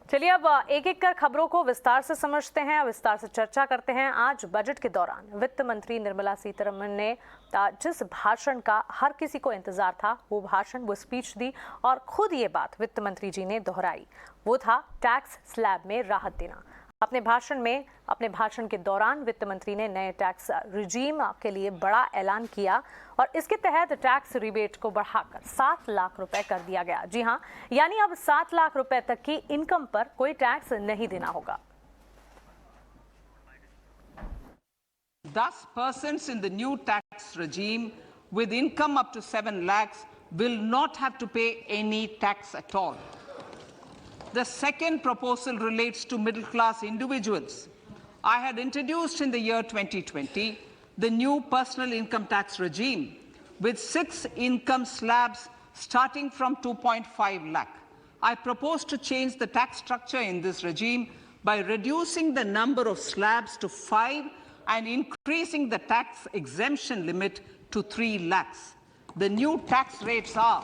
चलिए अब एक एक कर खबरों को विस्तार से समझते हैं, विस्तार से चर्चा करते हैं। आज बजट के दौरान वित्त मंत्री निर्मला सीतारमण ने जिस भाषण का हर किसी को इंतजार था, वो स्पीच दी और खुद ये बात वित्त मंत्री जी ने दोहराई। वो था टैक्स स्लैब में राहत देना। अपने भाषण के दौरान वित्त मंत्री ने नए टैक्स रिजीम के लिए बड़ा ऐलान किया और इसके तहत टैक्स रिबेट को बढ़ाकर 7 लाख रुपए कर दिया गया। जी हां, यानी अब 7 लाख रुपए तक की इनकम पर कोई टैक्स नहीं देना होगा। 10 persons in the new tax regime with income up to 7 lakhs will not have to pay any tax at all. The second proposal relates to middle-class individuals. I had introduced in the year 2020 the new personal income tax regime with 6 income slabs starting from 2.5 lakh. I propose to change the tax structure in this regime by reducing the number of slabs to 5 and increasing the tax exemption limit to 3 lakhs. The new tax rates are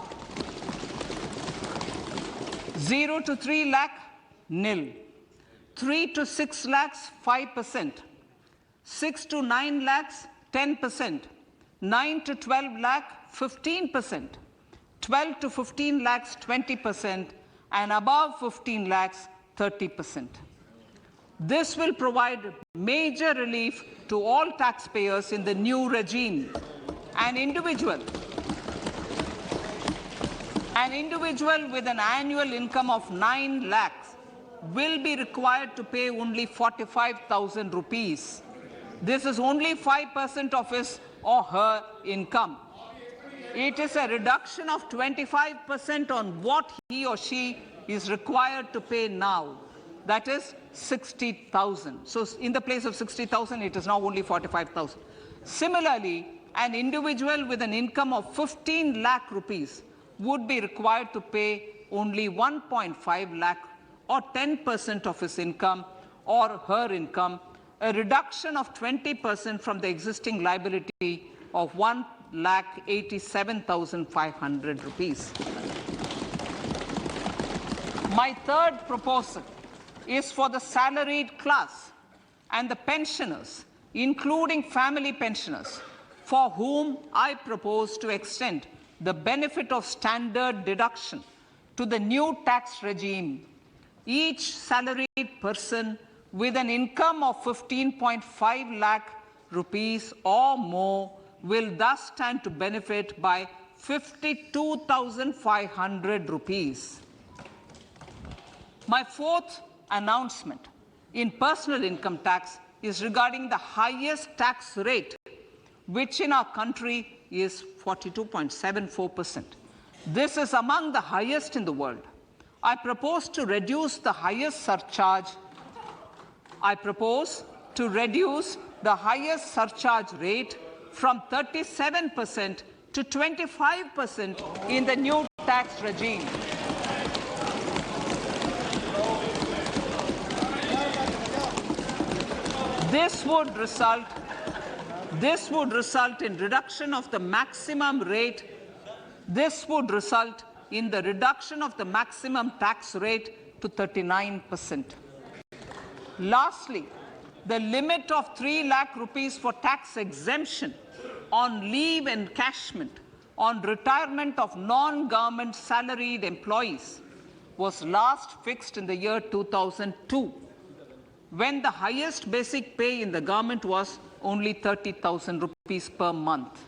0 to 3 lakh, nil. 3 to 6 lakhs, 5%. 6 to 9 lakhs, 10%. 9 to 12 lakh, 15%. 12 to 15 lakhs, 20%. And above 15 lakhs, 30%. This will provide major relief to all taxpayers in the new regime. An individual with an annual income of 9 lakhs will be required to pay only 45,000 rupees. This is only 5% of his or her income. It is a reduction of 25% on what he or she is required to pay now. That is 60,000. So in the place of 60,000, it is now only 45,000. Similarly, an individual with an income of 15 lakh rupees would be required to pay only 1.5 lakh or 10% of his income or her income, a reduction of 20% from the existing liability of 1,87,500 rupees. My third proposal is for the salaried class and the pensioners, including family pensioners, for whom I propose to extend the benefit of standard deduction to the new tax regime. Each salaried person with an income of 15.5 lakh rupees or more will thus stand to benefit by 52,500 rupees. My fourth announcement in personal income tax is regarding the highest tax rate, which in our country is 42.74%. This is among the highest in the world. I propose to reduce the highest surcharge rate from 37% to 25% in the new tax regime. This would result in reduction of the maximum rate. This would result in the reduction of the maximum tax rate to 39%. Lastly, the limit of 3 lakh rupees for tax exemption on leave encashment on retirement of non-government salaried employees was last fixed in the year 2002, when the highest basic pay in the government was only 30,000 rupees per month.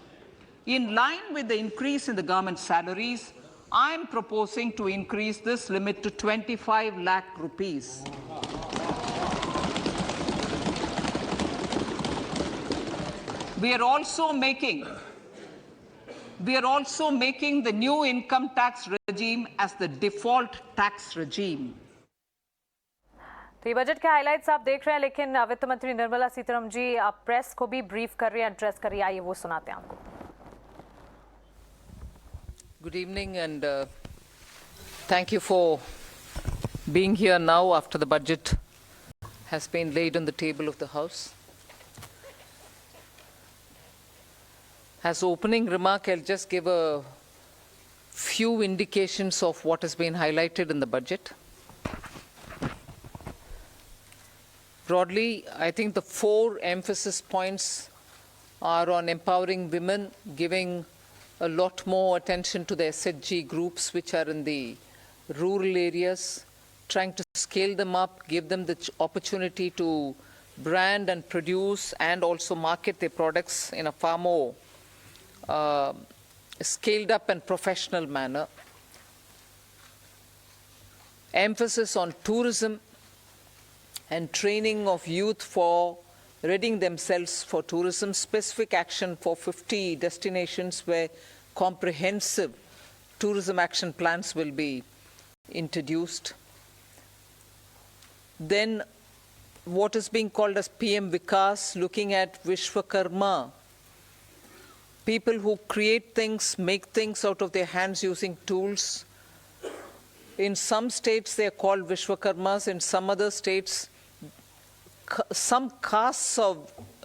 In line with the increase in the government salaries, I am proposing to increase this limit to 25 lakh rupees. We are also making the new income tax regime as the default tax regime. तो ये budget के highlights आप देख रहे हैं, लेकिन वित्त मंत्री निर्मला सीतारमण जी आप प्रेस को भी ब्रीफ कर रही हैं, एड्रेस कर रही है। आइए वो सुनाते हैं आपको। Good evening and thank you for being here now after the budget has been laid on the table of the House. As opening remark, I'll just give a few indications of what has been highlighted in the budget. Broadly, I think the 4 emphasis points are on empowering women, giving a lot more attention to the SHG groups which are in the rural areas, trying to scale them up, give them the opportunity to brand and produce and also market their products in a far more scaled up and professional manner. Emphasis on tourism and training of youth for readying themselves for tourism, specific action for 50 destinations where comprehensive tourism action plans will be introduced. Then what is being called as PM Vikas, looking at Vishwakarma, people who create things, make things out of their hands using tools. In some states they are called Vishwakarmas, in some other states some castes are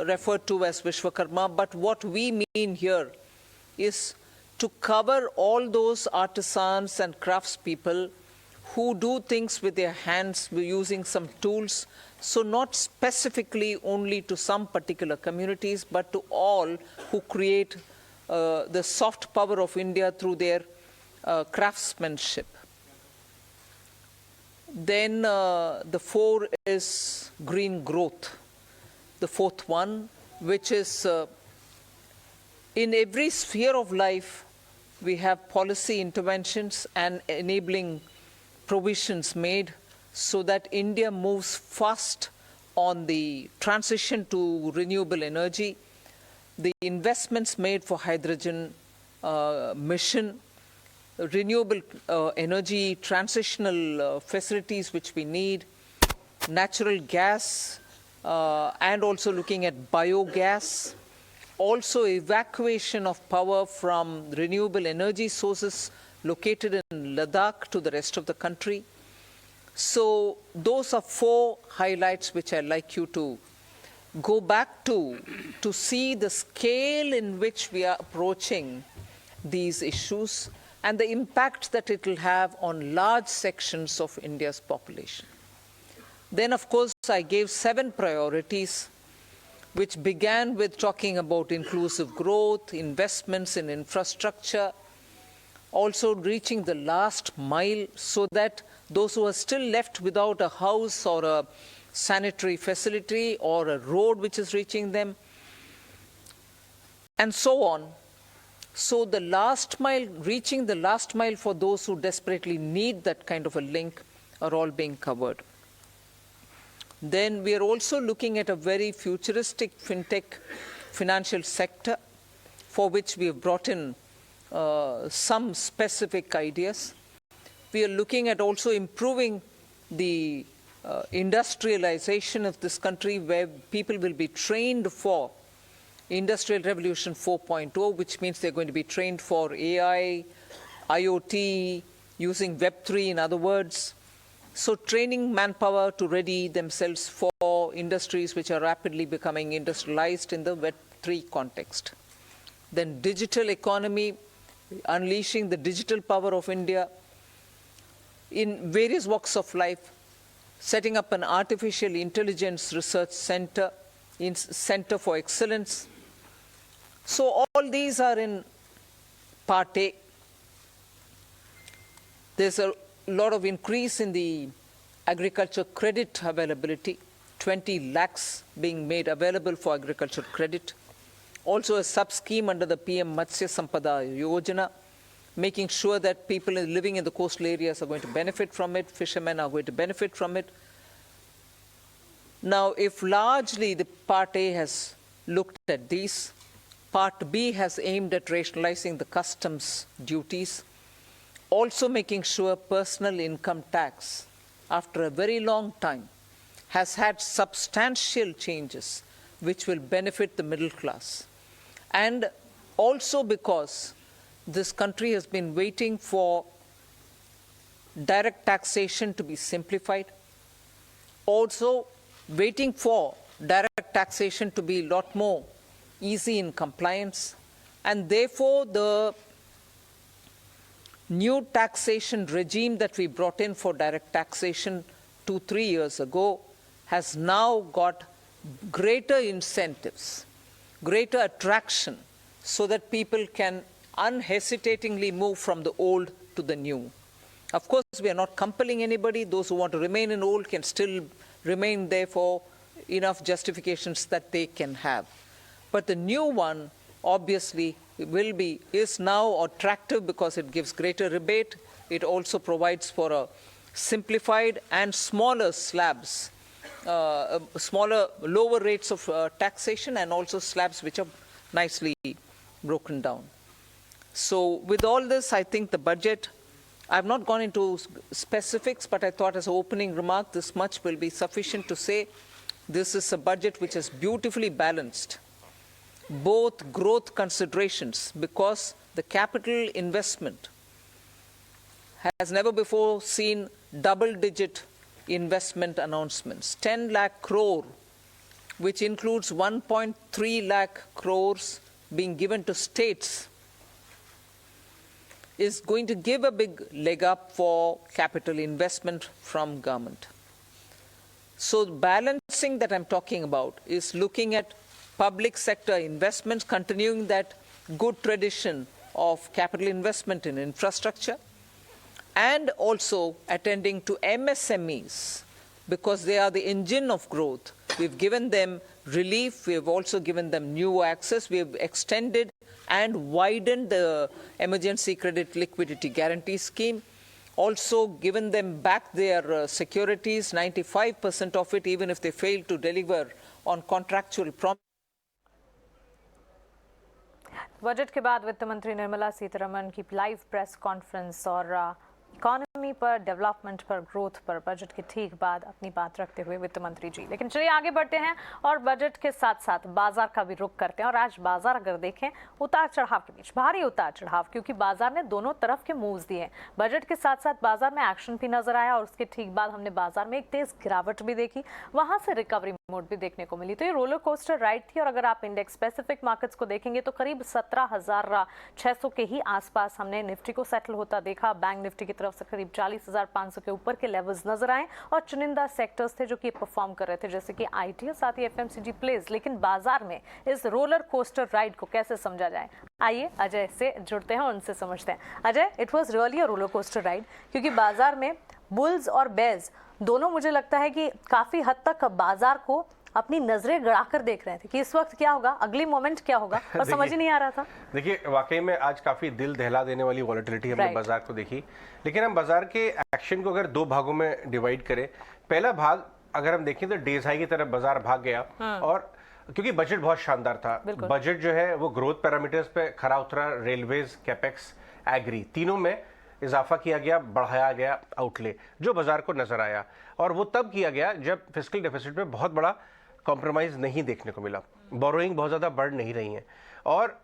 referred to as Vishwakarma, but what we mean here is to cover all those artisans and craftspeople who do things with their hands using some tools, so not specifically only to some particular communities, but to all who create the soft power of India through their craftsmanship. Then the 4 is green growth, the 4th one, which is in every sphere of life, we have policy interventions and enabling provisions made so that India moves fast on the transition to renewable energy, the investments made for hydrogen mission, renewable energy transitional facilities which we need, natural gas, and also looking at biogas, also evacuation of power from renewable energy sources located in Ladakh to the rest of the country. So those are 4 highlights which I'd like you to go back to see the scale in which we are approaching these issues and the impact that it will have on large sections of India's population. Then, of course, I gave 7 priorities, which began with talking about inclusive growth, investments in infrastructure, also reaching the last mile so that those who are still left without a house or a sanitary facility or a road which is reaching them, and so on. So the last mile, reaching the last mile for those who desperately need that kind of a link are all being covered. Then we are also looking at a very futuristic fintech financial sector for which we have brought in some specific ideas. We are looking at also improving the industrialization of this country where people will be trained for Industrial Revolution 4.0, which means they're going to be trained for AI, IoT, using Web3 in other words. So training manpower to ready themselves for industries which are rapidly becoming industrialized in the Web3 context. Then digital economy, unleashing the digital power of India in various walks of life, setting up an artificial intelligence research center, Center for Excellence. So all these are in Part A. There's a lot of increase in the agriculture credit availability, 20 lakhs being made available for agriculture credit. Also a sub-scheme under the PM Matsya Sampada Yojana, making sure that people living in the coastal areas are going to benefit from it, fishermen are going to benefit from it. Now, if largely the Part A has looked at these, Part B has aimed at rationalizing the customs duties, also making sure personal income tax, after a very long time, has had substantial changes which will benefit the middle class. And also because this country has been waiting for direct taxation to be simplified, also waiting for direct taxation to be a lot more easy in compliance, and therefore the new taxation regime that we brought in for direct taxation 2-3 years ago has now got greater incentives, greater attraction, so that people can unhesitatingly move from the old to the new. Of course, we are not compelling anybody. Those who want to remain in old can still remain there for enough justifications that they can have. But the new one, obviously, is now attractive because it gives greater rebate. It also provides for a simplified and smaller slabs, lower rates of taxation, and also slabs which are nicely broken down. So with all this, I think the budget, I've not gone into specifics, but I thought as an opening remark, this much will be sufficient to say this is a budget which is beautifully balanced, both growth considerations, because the capital investment has never before seen double-digit investment announcements. 10 lakh crore, which includes 1.3 lakh crores being given to states, is going to give a big leg up for capital investment from government. So balancing that I'm talking about is looking at public sector investments, continuing that good tradition of capital investment in infrastructure, and also attending to MSMEs, because they are the engine of growth. We've given them relief. We've also given them new access. We've extended and widened the emergency credit liquidity guarantee scheme. Also given them back their securities, 95% of it, even if they fail to deliver on contractual promises. Budget के बाद वित्त मंत्री निर्मला सीतारमण की live press conference और economy पर, development पर, growth पर budget के ठीक बाद अपनी बात रखते हुए वित्त मंत्री जी। लेकिन चलिए आगे बढ़ते हैं और बजट के साथ साथ बाजार का भी रुख करते हैं। और आज बाजार अगर देखें, उतार चढ़ाव के बीच, भारी उतार चढ़ाव, क्योंकि बाजार ने दोनों तरफ के मूव्स दिए। बजट के साथ साथ बाजार में एक्शन भी नजर आया और उसके ठीक बाद हमने बाजार में एक तेज गिरावट भी देखी, वहां से रिकवरी मोड भी देखने को मिली। तो ये रोलर कोस्टर राइड थी। और अगर आप इंडेक्स स्पेसिफिक मार्केट्स को देखेंगे तो करीब 17,600 के ही आसपास हमने निफ्टी को सेटल होता देखा। बैंक निफ्टी की तरफ से करीब 40,500 के ऊपर के लेवल्स नजर आए और चुनिंदा सेक्टर्स थे जो कि परफॉर्म कर रहे थे, जैसे कि आईटी और साथ ही एफएमसीजी प्लेस। लेकिन बाजार में इस रोलर कोस्टर राइड को कैसे समझा जाए, आइए अजय से जुड़ते हैं और उनसे समझते हैं। Ajay, it was really a roller coaster ride, क्योंकि बाजार में बुल्स और बेयर्स दोनों मुझे लगता है कि काफी हद तक बाजार को अपनी नजरें गड़ाकर देख रहे थे कि इस वक्त क्या होगा, अगली मोमेंट क्या होगा, और समझ ही नहीं आ रहा था। देखिए, वाकई में आज काफी दिल दहला देने वाली वॉलेटिलिटी हमने बाजार को देखी। लेकिन हम बाजार के एक्शन को अगर दो भागों में डिवाइड करें, पहला भाग अगर हम देखें तो डेज हाई की तरफ बाजार भाग गया, और क्योंकि बजट बहुत शानदार था। बजट जो है वो ग्रोथ पैरामीटर्स पे खरा उतरा, रेलवेज, कैपेक्स, एग्री, तीनों में इजाफा किया गया, बढ़ाया गया आउटले, जो बाजार को नजर आया। और वो तब किया गया जब फिस्कल डेफिसिट में बहुत बड़ा कॉम्प्रोमाइज नहीं देखने को मिला, बोरोइंग बहुत ज़्यादा बढ़ नहीं रही है, और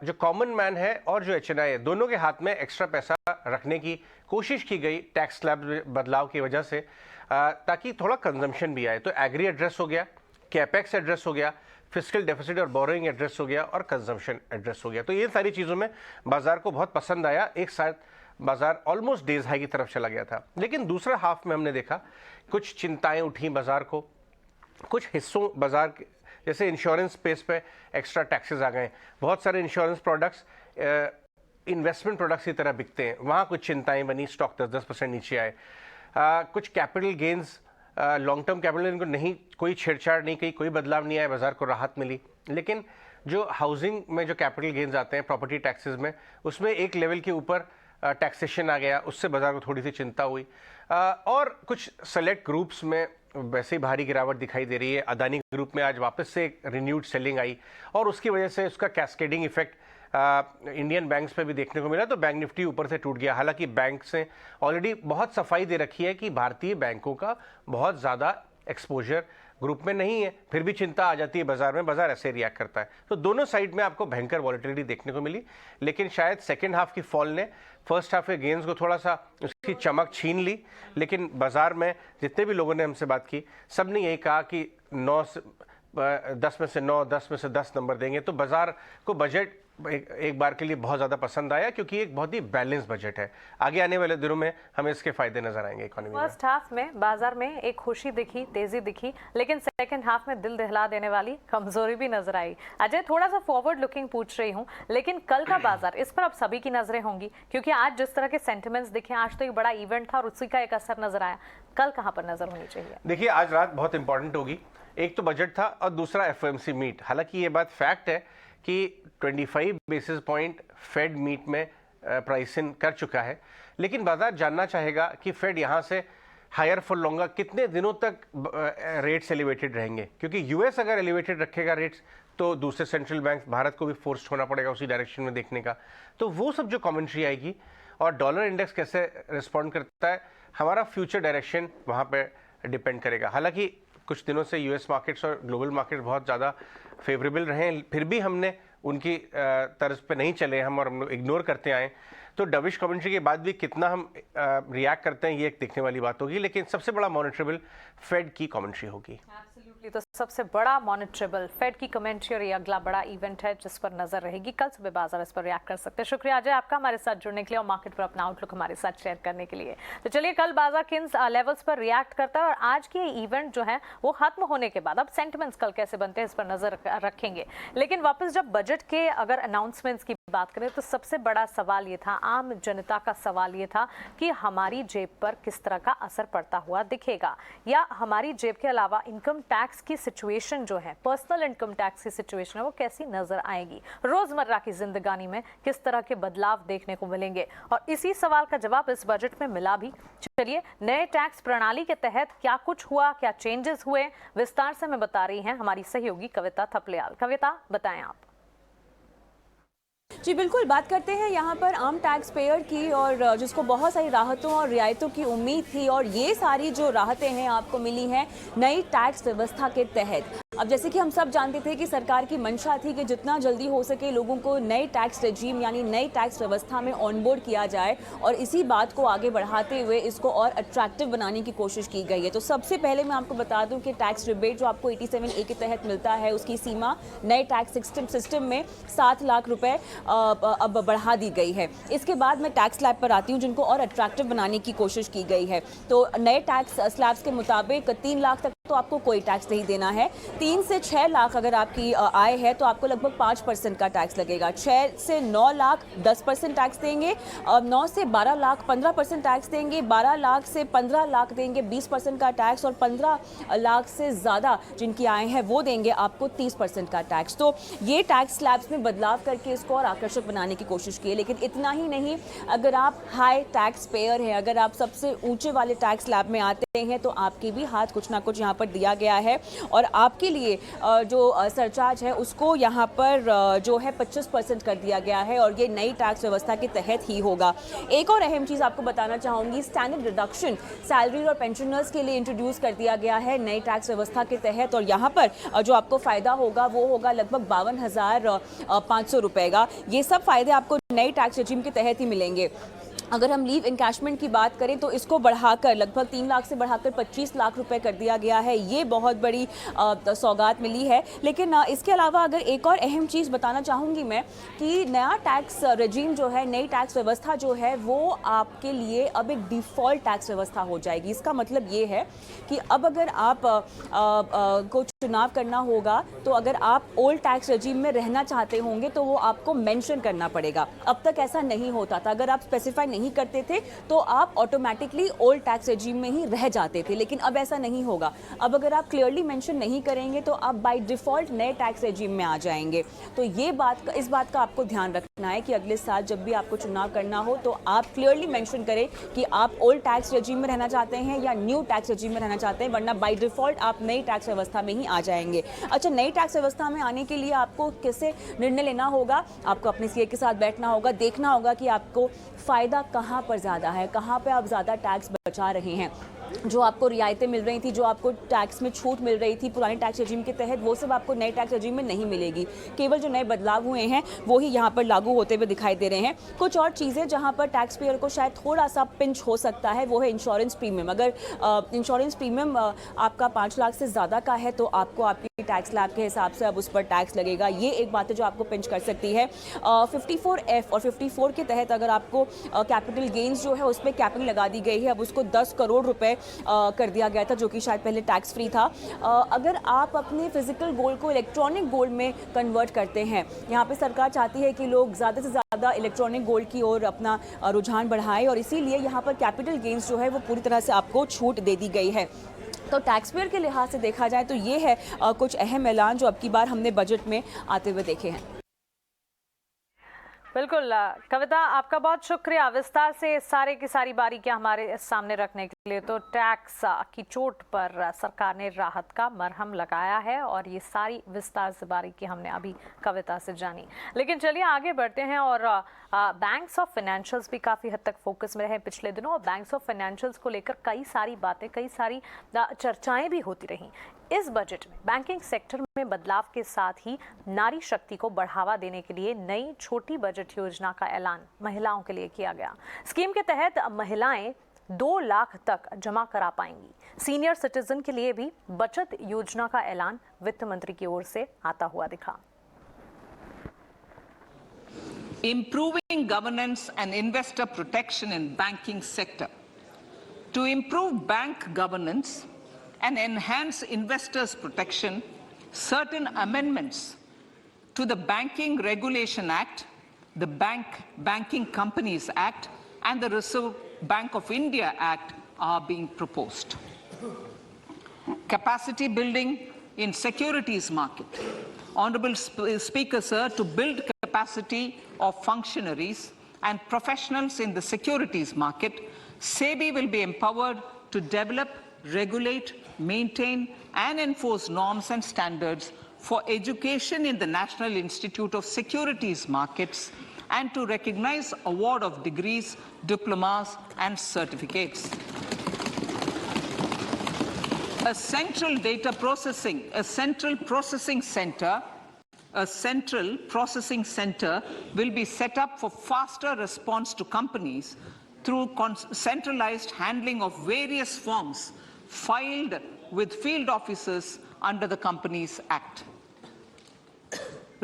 जो कॉमन मैन है और जो एचएनआई है, दोनों के हाथ में एक्स्ट्रा पैसा रखने की कोशिश की गई टैक्स स्लैब बदलाव की वजह से, ताकि थोड़ा कंजम्पशन भी आए। तो एग्री एड्रेस हो गया, कैपेक्स एड्रेस हो गया, फिस्कल डेफिसिट और बोरोइंग एड्रेस हो गया, और कंजम्पशन एड्रेस हो गया। तो ये सारी चीज़ों में बाजार को बहुत पसंद आया। एक साथ बाजार ऑलमोस्ट डेज हाई की तरफ चला गया था। लेकिन दूसरा हाफ में हमने देखा कुछ चिंताएं उठी बाजार को, कुछ हिस्सों बाजार के, जैसे इंश्योरेंस स्पेस पे एक्स्ट्रा टैक्सेस आ गए। बहुत सारे इंश्योरेंस प्रोडक्ट्स इन्वेस्टमेंट प्रोडक्ट्स की तरह बिकते हैं, वहाँ कुछ चिंताएं बनी, स्टॉक 10% नीचे आए। कुछ capital gains, long term capital gain को नहीं, कोई छेड़छाड़ नहीं, कोई बदलाव नहीं आया, बाजार को राहत मिली। लेकिन जो हाउसिंग में जो कैपिटल गेंस आते हैं प्रॉपर्टी टैक्सेस में, उसमें एक लेवल के ऊपर टैक्सेशन आ गया, उससे बाजार को थोड़ी सी चिंता हुई। और कुछ सेलेक्ट ग्रुप्स में वैसे ही भारी गिरावट दिखाई दे रही है। अदानी ग्रुप में आज वापस से एक रिन्यूड सेलिंग आई, और उसकी वजह से उसका कैस्केडिंग इफेक्ट इंडियन बैंक्स पे भी देखने को मिला। तो बैंक निफ्टी ऊपर से टूट गया। हालांकि बैंक से ऑलरेडी बहुत सफाई दे रखी है कि भारतीय बैंकों का बहुत ज़्यादा एक्सपोजर ग्रुप में नहीं है, फिर भी चिंता आ जाती है बाजार में, बाजार ऐसे रिएक्ट करता है। तो दोनों साइड में आपको भयंकर वॉलेटिलिटी देखने को मिली। लेकिन शायद सेकेंड हाफ की फॉल ने फर्स्ट हाफ के गेंस को थोड़ा सा उसकी चमक छीन ली। लेकिन बाजार में जितने भी लोगों ने हमसे बात की, सब ने यही कहा कि 10 में से 9, 10 में से 10 नंबर देंगे। तो बाजार को बजट एक बार के लिए बहुत ज़्यादा पसंद आया, क्योंकि एक बहुत ही बैलेंस बजट है। आगे आने वाले दिनों में हमें इसके फायदे नजर आएंगे इकोनॉमी में। फर्स्ट हाफ में बाजार में एक खुशी दिखी, तेजी दिखी, लेकिन सेकंड हाफ में दिल दहला देने वाली कमजोरी भी नजर आई। अजय, थोड़ा सा फॉरवर्ड लुकिंग पूछ रही हूँ, लेकिन कल का बाजार, इस पर अब सभी की नजरें होंगी, क्योंकि आज जिस तरह के सेंटिमेंट्स दिखे, आज तो एक बड़ा इवेंट था और उसी का एक असर नजर आया। कल कहाँ पर नजर होनी चाहिए? देखिए, आज रात बहुत इंपॉर्टेंट होगी। एक तो बजट था और दूसरा एफओएमसी मीट। हालांकि ये बात फैक्ट है कि 25 बेसिस पॉइंट फेड मीट में प्राइस इन कर चुका है, लेकिन बाजार जानना चाहेगा कि फेड यहां से हायर फॉर लॉन्गर कितने दिनों तक रेट्स एलिवेटेड रहेंगे, क्योंकि यूएस अगर एलिवेटेड रखेगा रेट्स तो दूसरे सेंट्रल बैंक भारत को भी फोर्स होना पड़ेगा उसी डायरेक्शन में देखने का। तो वो सब जो कमेंट्री आएगी और डॉलर इंडेक्स कैसे रिस्पॉन्ड करता है, हमारा फ्यूचर डायरेक्शन वहां पे डिपेंड करेगा। हालांकि कुछ दिनों से यूएस मार्केट्स और ग्लोबल मार्केट्स बहुत ज़्यादा फेवरेबल रहे, फिर भी हमने उनकी तर्ज पे नहीं चले हम, और हम लोग इग्नोर करते आए। तो डविश कमेंट्री के बाद भी कितना हम रिएक्ट करते हैं, ये एक देखने वाली बात होगी, लेकिन सबसे बड़ा मॉनिटरेबल फेड की कमेंट्री होगी। तो सबसे बड़ा मॉनिटरेबल फेड की कमेंट्री और ये अगला बड़ा इवेंट है जिस पर नजर रहेगी। कल सुबह बाजार इस पर रिएक्ट कर सकते हैं। शुक्रिया अजय आपका हमारे साथ जुड़ने के लिए और मार्केट पर अपना आउटलुक हमारे साथ शेयर करने के लिए। तो चलिए, कल बाजार किन लेवल्स पर रिएक्ट करता है और आज की इवेंट जो है वो खत्म होने के बाद अब सेंटिमेंट्स कल कैसे बनते हैं इस पर नजर रखेंगे। लेकिन वापस जब बजट के अगर अनाउंसमेंट्स की बात करें तो सबसे बड़ा सवाल ये था, आम जनता का सवाल ये था कि हमारी जेब पर किस तरह का असर पड़ता हुआ दिखेगा, या हमारी जेब के अलावा इनकम टैक्स की सिचुएशन जो है, पर्सनल इनकम टैक्स की सिचुएशन है, वो कैसी नजर आएगी, रोजमर्रा की जिंदगानी में किस तरह के बदलाव देखने को मिलेंगे। और इसी सवाल का जवाब इस बजट में मिला भी। चलिए, नए टैक्स प्रणाली के तहत क्या कुछ हुआ, क्या चेंजेस हुए, विस्तार से हमें बता रही हैं हमारी सहयोगी कविता थपलियाल। कविता, बताएं आप। जी बिल्कुल, बात करते हैं यहाँ पर आम टैक्स पेयर की, और जिसको बहुत सारी राहतों और रियायतों की उम्मीद थी, और ये सारी जो राहतें हैं आपको मिली हैं नई टैक्स व्यवस्था के तहत। अब जैसे कि हम सब जानते थे कि सरकार की मंशा थी कि जितना जल्दी हो सके लोगों को नए टैक्स रेजीम यानी नई टैक्स व्यवस्था में ऑनबोर्ड किया जाए, और इसी बात को आगे बढ़ाते हुए इसको और अट्रैक्टिव बनाने की कोशिश की गई है। तो सबसे पहले मैं आपको बता दूं कि टैक्स रिबेट जो आपको 87A के तहत मिलता है, उसकी सीमा नए टैक्स सिस्टम में 7 लाख रुपए अब बढ़ा दी गई है। इसके बाद मैं टैक्स स्लैब पर आती हूँ, जिनको और अट्रैक्टिव बनाने की कोशिश की गई है। तो नए टैक्स स्लैब्स के मुताबिक 3 लाख तक तो आपको कोई टैक्स नहीं देना है। 3 से 6 लाख अगर आपकी आय है तो आपको लगभग 5% का टैक्स लगेगा। 6 से 9 लाख 10% टैक्स देंगे, 9 से 12 लाख 15% टैक्स देंगे, 12 लाख से 15 लाख देंगे 20% का टैक्स, और 15 लाख से ज़्यादा जिनकी आय है वो देंगे आपको 30% का टैक्स। तो ये टैक्स स्लैब्स में बदलाव करके इसको और आकर्षक बनाने की कोशिश की है। लेकिन इतना ही नहीं, अगर आप हाई टैक्स पेयर हैं, अगर आप सबसे ऊंचे वाले टैक्स स्लैब में आते हैं, तो आपके भी हाथ कुछ ना कुछ यहाँ पर दिया गया है, और आपके लिए जो सरचार्ज है उसको यहाँ पर जो है 25% कर दिया गया है, और ये नई टैक्स व्यवस्था के तहत ही होगा। एक और अहम चीज़ आपको बताना चाहूँगी, स्टैंडर्ड डिडक्शन सैलरी और पेंशनर्स के लिए इंट्रोड्यूस कर दिया गया है नई टैक्स व्यवस्था के तहत, और यहाँ पर जो आपको फ़ायदा होगा वो होगा लगभग 52,500 रुपये का। ये सब फायदे आपको नई टैक्स रेजिम के तहत ही मिलेंगे। अगर हम लीव इनकैशमेंट की बात करें तो इसको बढ़ाकर लगभग 3 लाख से बढ़ाकर 25 लाख रुपए कर दिया गया है। ये बहुत बड़ी सौगात मिली है। लेकिन इसके अलावा अगर एक और अहम चीज़ बताना चाहूँगी मैं कि नया टैक्स रेजीम जो है, नई टैक्स व्यवस्था जो है, वो आपके लिए अब एक डिफ़ॉल्ट टैक्स व्यवस्था हो जाएगी। इसका मतलब ये है कि अब अगर आप को चुनाव करना होगा तो अगर आप ओल्ड टैक्स रेजीम में रहना चाहते होंगे तो वो आपको मेंशन करना पड़ेगा। अब तक ऐसा नहीं होता था, अगर आप स्पेसिफाई नहीं करते थे तो आप ऑटोमेटिकली ओल्ड टैक्स रेजीम में ही रह जाते थे, लेकिन अब ऐसा नहीं होगा। अब अगर आप क्लियरली मेंशन नहीं करेंगे तो आप बाय डिफ़ॉल्ट नए टैक्स रेजीम में आ जाएंगे। तो ये इस बात का आपको ध्यान रखना है कि अगले साल जब भी आपको चुनाव करना हो तो आप क्लियरली मेंशन करें कि आप ओल्ड टैक्स रेजीम में रहना चाहते हैं या न्यू टैक्स रेजीम में रहना चाहते हैं, वरना बाय डिफ़ॉल्ट आप नई टैक्स व्यवस्था में ही आ जाएंगे। अच्छा, नई टैक्स व्यवस्था में आने के लिए आपको कैसे निर्णय लेना होगा? आपको अपने सीए के साथ बैठना होगा, देखना होगा कि आपको फ़ायदा कहाँ पर ज़्यादा है, कहाँ पे आप ज़्यादा टैक्स बचा रहे हैं। जो आपको रियायतें मिल रही थी, जो आपको टैक्स में छूट मिल रही थी पुराने टैक्स रजीम के तहत, वो सब आपको नए टैक्स रजीम में नहीं मिलेगी। केवल जो नए बदलाव हुए हैं वो ही यहाँ पर लागू होते हुए दिखाई दे रहे हैं। कुछ और चीज़ें जहाँ पर टैक्स पेयर को शायद थोड़ा सा पिंच हो सकता है वो है इंश्योरेंस प्रीमियम। अगर इंश्योरेंस प्रीमियम आपका 5 लाख से ज़्यादा का है तो आपको आपकी टैक्स स्लैब के हिसाब से अब उस पर टैक्स लगेगा। ये एक बात है जो आपको पिंच कर सकती है। 54F और 54 के तहत अगर आपको कैपिटल गेन्स जो है उस पर कैपिंग लगा दी गई है। अब उसको 10 करोड़ रुपए कर दिया गया था जो कि शायद पहले टैक्स फ्री था। अगर आप अपने फिजिकल गोल्ड को इलेक्ट्रॉनिक गोल्ड में कन्वर्ट करते हैं, यहाँ पे सरकार चाहती है कि लोग ज़्यादा से ज़्यादा इलेक्ट्रॉनिक गोल्ड की ओर अपना रुझान बढ़ाएं और इसीलिए यहाँ पर कैपिटल गेन्स जो है वो पूरी तरह से आपको छूट दे दी गई है। तो टैक्स पेयर के लिहाज से देखा जाए तो ये है कुछ अहम ऐलान जो अब की बार हमने बजट में आते हुए देखे हैं। बिल्कुल कविता, आपका बहुत शुक्रिया विस्तार से सारे की सारी बारीकियां हमारे सामने रखने के लिए। तो टैक्स की चोट पर सरकार ने राहत का मरहम लगाया है और ये सारी विस्तार से बारीकी हमने अभी कविता से जानी। लेकिन चलिए आगे बढ़ते हैं और बैंक्स ऑफ फाइनेंशियल्स भी काफ़ी हद तक फोकस में रहे पिछले दिनों और बैंक्स ऑफ फाइनेंशियल्स को लेकर कई सारी बातें, कई सारी चर्चाएं भी होती रहीं। इस बजट में बैंकिंग सेक्टर में बदलाव के साथ ही नारी शक्ति को बढ़ावा देने के लिए नई छोटी बजट योजना का ऐलान महिलाओं के लिए किया गया। स्कीम के तहत महिलाएं 2 लाख तक जमा करा पाएंगी। सीनियर सिटीजन के लिए भी बचत योजना का ऐलान वित्त मंत्री की ओर से आता हुआ दिखा। Improving governance and investor protection in banking sector. To improve bank governance and enhance investors' protection, certain amendments to the Banking Regulation Act, the Banking Companies Act, and the Reserve Bank of India Act are being proposed. Capacity building in securities market. Honorable Speaker, sir, to build capacity of functionaries and professionals in the securities market, SEBI will be empowered to develop, regulate, maintain and enforce norms and standards for education in the National Institute of Securities Markets and to recognize award of degrees, diplomas and certificates. A central processing center will be set up for faster response to companies through centralized handling of various forms filed with field officers under the Companies Act.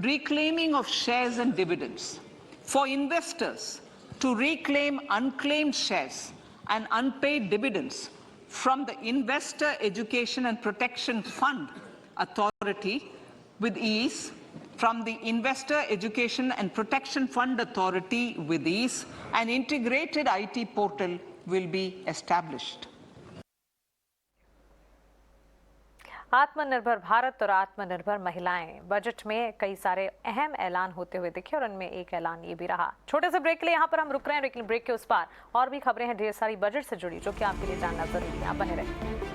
Reclaiming of shares and dividends. For investors to reclaim unclaimed shares and unpaid dividends from the Investor Education and Protection Fund Authority with ease, from the Investor Education and Protection Fund Authority with ease, an integrated IT portal will be established. आत्मनिर्भर भारत और आत्मनिर्भर महिलाएं budget में कई सारे अहम ऐलान होते हुए दिखे और उनमें एक ऐलान ये भी रहा। छोटे से ब्रेक के लिए यहाँ पर हम रुक रहे हैं, लेकिन ब्रेक के उस पार और भी खबरें हैं ढेर सारी बजट से जुड़ी जो कि आपके लिए जानना जरूरी है। आप बने रहें।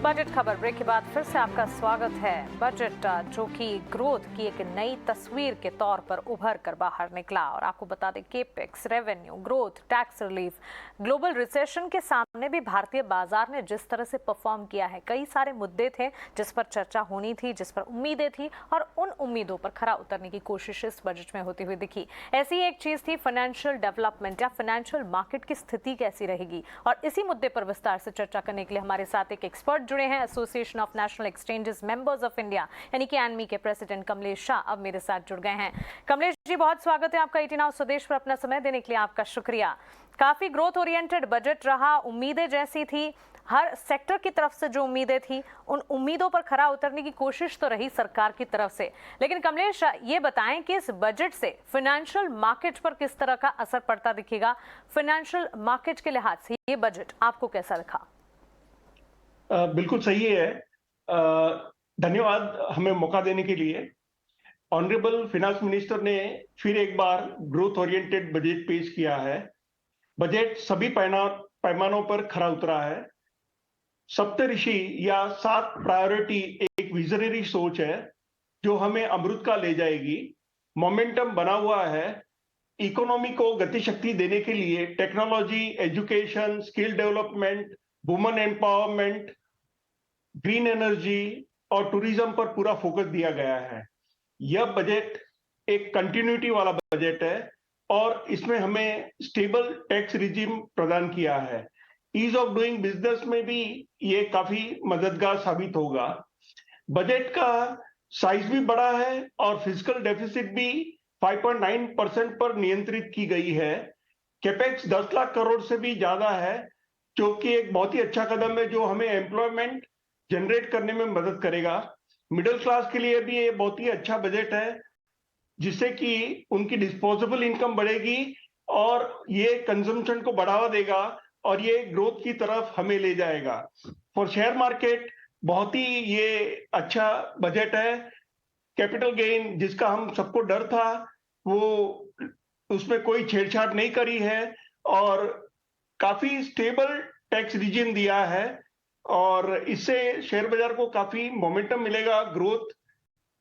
बजट खबर ब्रेक के बाद फिर से आपका स्वागत है। बजट जो कि ग्रोथ की एक नई तस्वीर के तौर पर उभर कर बाहर निकला और आपको बता दें capex, revenue, growth, tax relief, global recession के सामने भी भारतीय बाजार ने जिस तरह से परफॉर्म किया है, कई सारे मुद्दे थे जिस पर चर्चा होनी थी, जिस पर उम्मीदें थी और उन उम्मीदों पर खरा उतरने की कोशिश इस बजट में होती हुई दिखी। ऐसी एक चीज थी फाइनेंशियल डेवलपमेंट या फाइनेंशियल मार्केट की स्थिति कैसी रहेगी और इसी मुद्दे पर विस्तार से चर्चा करने के लिए हमारे साथ एक एक्सपर्ट जुड़े हैं। Association of national exchanges members of India यानी कि एनमी के प्रेसिडेंट कमलेश शाह अब मेरे साथ जुड़ गए हैं। कमलेश जी, बहुत स्वागत है आपका 18 हाउस स्वदेश पर अपना समय देने के लिए आपका शुक्रिया। काफी ग्रोथ ओरिएंटेड बजट रहा, उम्मीदें जैसी थी, हर सेक्टर की तरफ से जो उम्मीदें थी उन उम्मीदों पर खरा उतरने की कोशिश तो रही सरकार की तरफ से। लेकिन कमलेश ये बताएं कि इस बजट से फाइनेंशियल मार्केट पर किस तरह का असर पड़ता दिखेगा? फाइनेंशियल मार्केट के लिहाज से ये बजट आपको कैसा दिखा? बिल्कुल सही है। धन्यवाद हमें मौका देने के लिए। ऑनरेबल फाइनेंस मिनिस्टर ने फिर एक बार ग्रोथ ओरिएंटेड बजट पेश किया है। बजट सभी पैमानों पर खरा उतरा है। सप्तऋषि या 7 प्रायोरिटी एक विजनरी सोच है जो हमें अमृत का ले जाएगी। मोमेंटम बना हुआ है। इकोनॉमी को गति शक्ति देने के लिए technology, education, skill development, women empowerment, green energy और टूरिज्म पर पूरा फोकस दिया गया है। यह बजट एक कंटिन्यूटी वाला बजट है और इसमें हमें स्टेबल टैक्स रिजिम प्रदान किया है। ईज ऑफ डूइंग बिजनेस में भी ये काफी मददगार साबित होगा। बजट का साइज भी बड़ा है और फिजिकल डेफिसिट भी 5.9% पर नियंत्रित की गई है। कैपेक्स 10 लाख करोड़ से भी ज्यादा है, जो कि एक बहुत ही अच्छा कदम है जो हमें एम्प्लॉयमेंट जनरेट करने में मदद करेगा। मिडिल क्लास के लिए भी ये बहुत ही अच्छा बजट है, जिससे कि उनकी डिस्पोजेबल इनकम बढ़ेगी और ये कंजम्पशन को बढ़ावा देगा और ये ग्रोथ की तरफ हमें ले जाएगा। फॉर शेयर मार्केट बहुत ही ये अच्छा बजट है। कैपिटल गेन जिसका हम सबको डर था, वो उसमें कोई छेड़छाड़ नहीं करी है और काफी स्टेबल टैक्स रिजिम दिया है और इससे शेयर बाजार को काफी मोमेंटम मिलेगा। ग्रोथ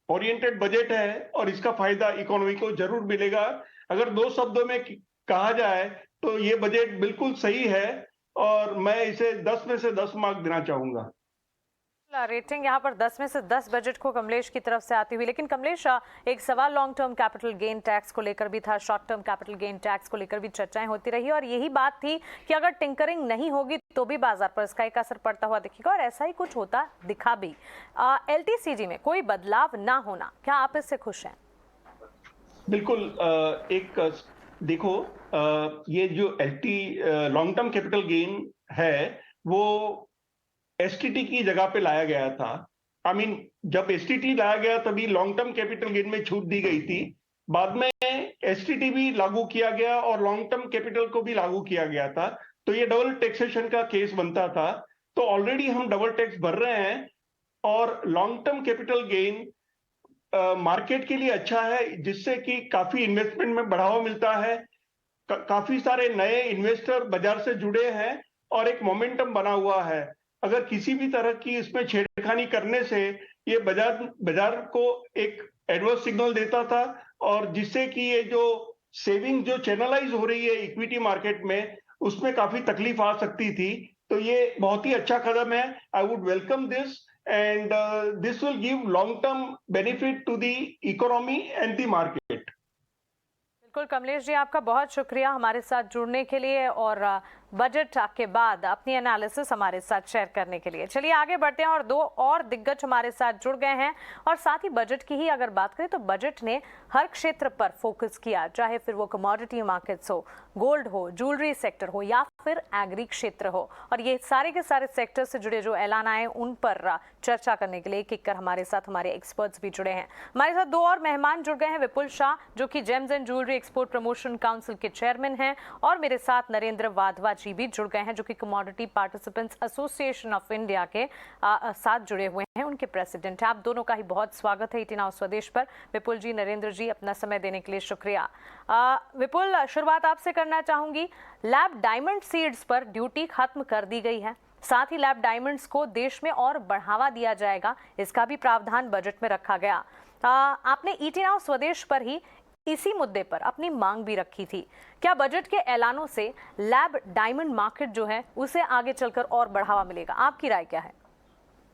ओरिएंटेड बजट है और इसका फायदा इकोनॉमी को जरूर मिलेगा। अगर 2 शब्दों में कहा जाए तो ये बजट बिल्कुल सही है और मैं इसे 10 में से 10 मार्क देना चाहूंगा। रेटिंग यहाँ पर 10 में से 10 बजट को कमलेश की तरफ से आती हुई। लेकिन कमलेश, एक सवाल long term capital gain tax को लेकर भी था, short term capital gain tax को लेकर भी चर्चाएं होती रही और यही बात थी कि अगर टिंकरिंग नहीं होगी तो भी बाजार पर इसका एक असर पड़ता हुआ दिखेगा और ऐसा ही कुछ होता दिखा भी। LTCG में कोई बदलाव ना होना, क्या आप इससे खुश हैं? बिल्कुल। देखो, ये जो लॉन्ग टर्म कैपिटल गेन है वो STT की जगह पे लाया गया था। जब STT लाया गया तभी लॉन्ग टर्म कैपिटल गेन में छूट दी गई थी। बाद में STT भी लागू किया गया और लॉन्ग टर्म कैपिटल को भी लागू किया गया था, तो ये डबल टैक्सेशन का केस बनता था। तो ऑलरेडी हम डबल टैक्स भर रहे हैं और long term capital gain market के लिए अच्छा है, जिससे कि काफी इन्वेस्टमेंट में बढ़ावा मिलता है। काफी सारे नए इन्वेस्टर बाजार से जुड़े हैं और एक मोमेंटम बना हुआ है। अगर किसी भी तरह की इसमें छेड़खानी करने से ये बाजार को एक एडवर्स सिग्नल देता था और जिससे कि ये जो सेविंग जो चैनलाइज हो रही है इक्विटी मार्केट में, उसमें काफी तकलीफ आ सकती थी। तो ये बहुत ही अच्छा कदम है। I would welcome this and this will give long term benefit to the economy and the market. बिल्कुल कमलेश जी, आपका बहुत शुक्रिया हमारे साथ जुड़ने के लिए और बजट के बाद अपनी एनालिसिस हमारे साथ शेयर करने के लिए। चलिए आगे बढ़ते हैं और 2 और दिग्गज हमारे साथ जुड़ गए हैं और साथ ही बजट की ही अगर बात करें तो बजट ने हर क्षेत्र पर फोकस किया, चाहे फिर वो कमोडिटी मार्केट्स हो, गोल्ड हो, ज्वेलरी सेक्टर हो या फिर एग्री क्षेत्र हो। और ये सारे के सारे सेक्टर से जुड़े जो ऐलान आए उन पर चर्चा करने के लिए एक कर हमारे साथ हमारे एक्सपर्ट्स भी जुड़े हैं। हमारे साथ 2 और मेहमान जुड़ गए हैं। विपुल शाह जो कि James and jewellery export promotion council के चेयरमैन हैं और मेरे साथ नरेंद्र वाधवा जी भी जुड़ गए हैं जो कि commodity participants association of India के साथ जुड़े हुए हैं, उनके प्रेसिडेंट हैं। आप दोनों का ही बहुत स्वागत है ईटीनाउ स्वदेश पर। विपुल जी, नरेंद्र जी, अपना समय देने के लिए शुक्रिया। विपुल, शुरुआत आपसे करना चाहूंगी। लैब डायमंड सीड्स पर ड्यूटी खत्म कर दी गई है, साथ ही लैब डायमंड्स को देश में और बढ़ावा दिया जाएगा, इसका भी प्रावधान बजट में रखा गया। आपने ईटीनाउ स्वदेश पर ही इसी मुद्दे पर अपनी मांग भी रखी थी। क्या बजट के ऐलानों से लैब डायमंड मार्केट जो है उसे आगे चलकर और बढ़ावा मिलेगा? आपकी राय क्या है?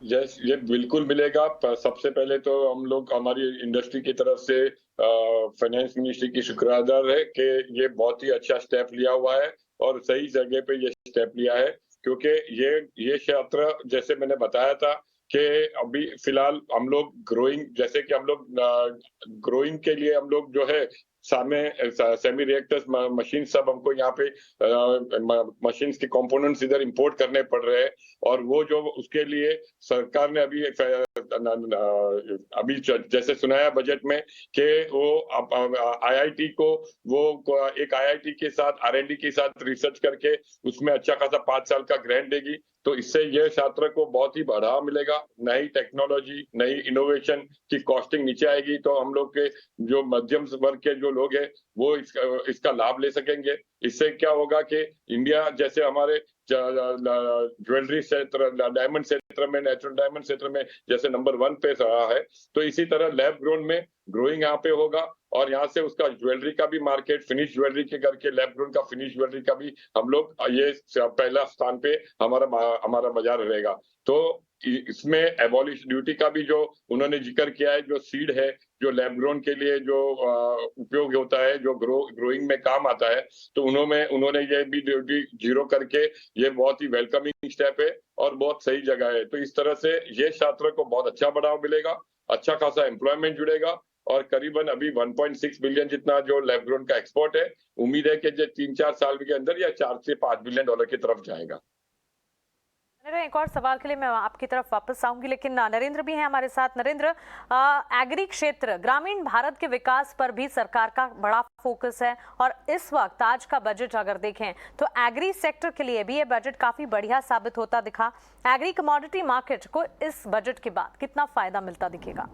यस, ये बिल्कुल मिलेगा। सबसे पहले तो हम लोग हमारी इंडस्ट्री की तरफ से फाइनेंस मिनिस्ट्री की शुक्रगुजार है कि ये बहुत ही अच्छा स्टेप लिया हुआ है और सही जगह पे ये स्टेप लिया है, क्योंकि ये क्षेत्र जैसे मैंने बताया था कि अभी फिलहाल हम लोग जैसे कि हम लोग ग्रोइंग के लिए हम लोग जो है सेमी रिएक्टर्स मशीन सब हमको यहाँ पे मशीन्स के कंपोनेंट्स इधर इंपोर्ट करने पड़ रहे हैं और वो जो उसके लिए सरकार ने अभी अभी जैसे सुनाया बजट में कि वो आईआईटी को वो एक आईआईटी के साथ आरएनडी के साथ रिसर्च करके उसमें अच्छा खासा 5 साल का ग्रांट देगी, तो इससे ये छात्र को बहुत ही बढ़ावा मिलेगा। नई टेक्नोलॉजी, नई इनोवेशन की कॉस्टिंग नीचे आएगी, तो हम लोग के जो मध्यम वर्ग के जो लोग हैं वो इसका लाभ ले सकेंगे। इससे क्या होगा कि इंडिया जैसे हमारे ज्वेलरी क्षेत्र, डायमंड क्षेत्र में, नेचुरल डायमंड क्षेत्र में जैसे नंबर 1 पे रहा है, तो इसी तरह लैब ग्रोन में ग्रोइंग यहाँ पे होगा और यहाँ से उसका ज्वेलरी का भी मार्केट, फिनिश ज्वेलरी के करके लैब ग्रोन का फिनिश ज्वेलरी का भी हम लोग ये पहला स्थान पे हमारा बाजार रहेगा। तो इसमें एबॉलिश ड्यूटी का भी जो उन्होंने जिक्र किया है, जो सीड है, जो लैब ग्रोन के लिए जो उपयोग होता है, जो ग्रोइंग में काम आता है, तो उन्होंने ये भी ड्यूटी जीरो करके ये बहुत ही वेलकमिंग स्टेप है और बहुत सही जगह है। तो इस तरह से ये छात्र को बहुत अच्छा बढ़ावा मिलेगा, अच्छा खासा एम्प्लॉयमेंट जुड़ेगा और करीबन अभी 1.6 बिलियन जितना जो लैब ग्रोन का एक्सपोर्ट है, उम्मीद है कि 3-4 साल के अंदर या 4 से 5 बिलियन डॉलर की तरफ जाएगा। एक और सवाल के लिए मैं आपकी तरफ वापस आऊंगी, लेकिन नरेंद्र भी हैं हमारे साथ। नरेंद्र, एग्री क्षेत्र, ग्रामीण भारत के विकास पर भी सरकार का बड़ा फोकस है और इस वक्त आज का बजट अगर देखें तो एग्री सेक्टर के लिए भी ये बजट काफी बढ़िया साबित होता दिखा। एग्री कमोडिटी मार्केट को इस बजट के बाद कितना फायदा मिलता दिखेगा?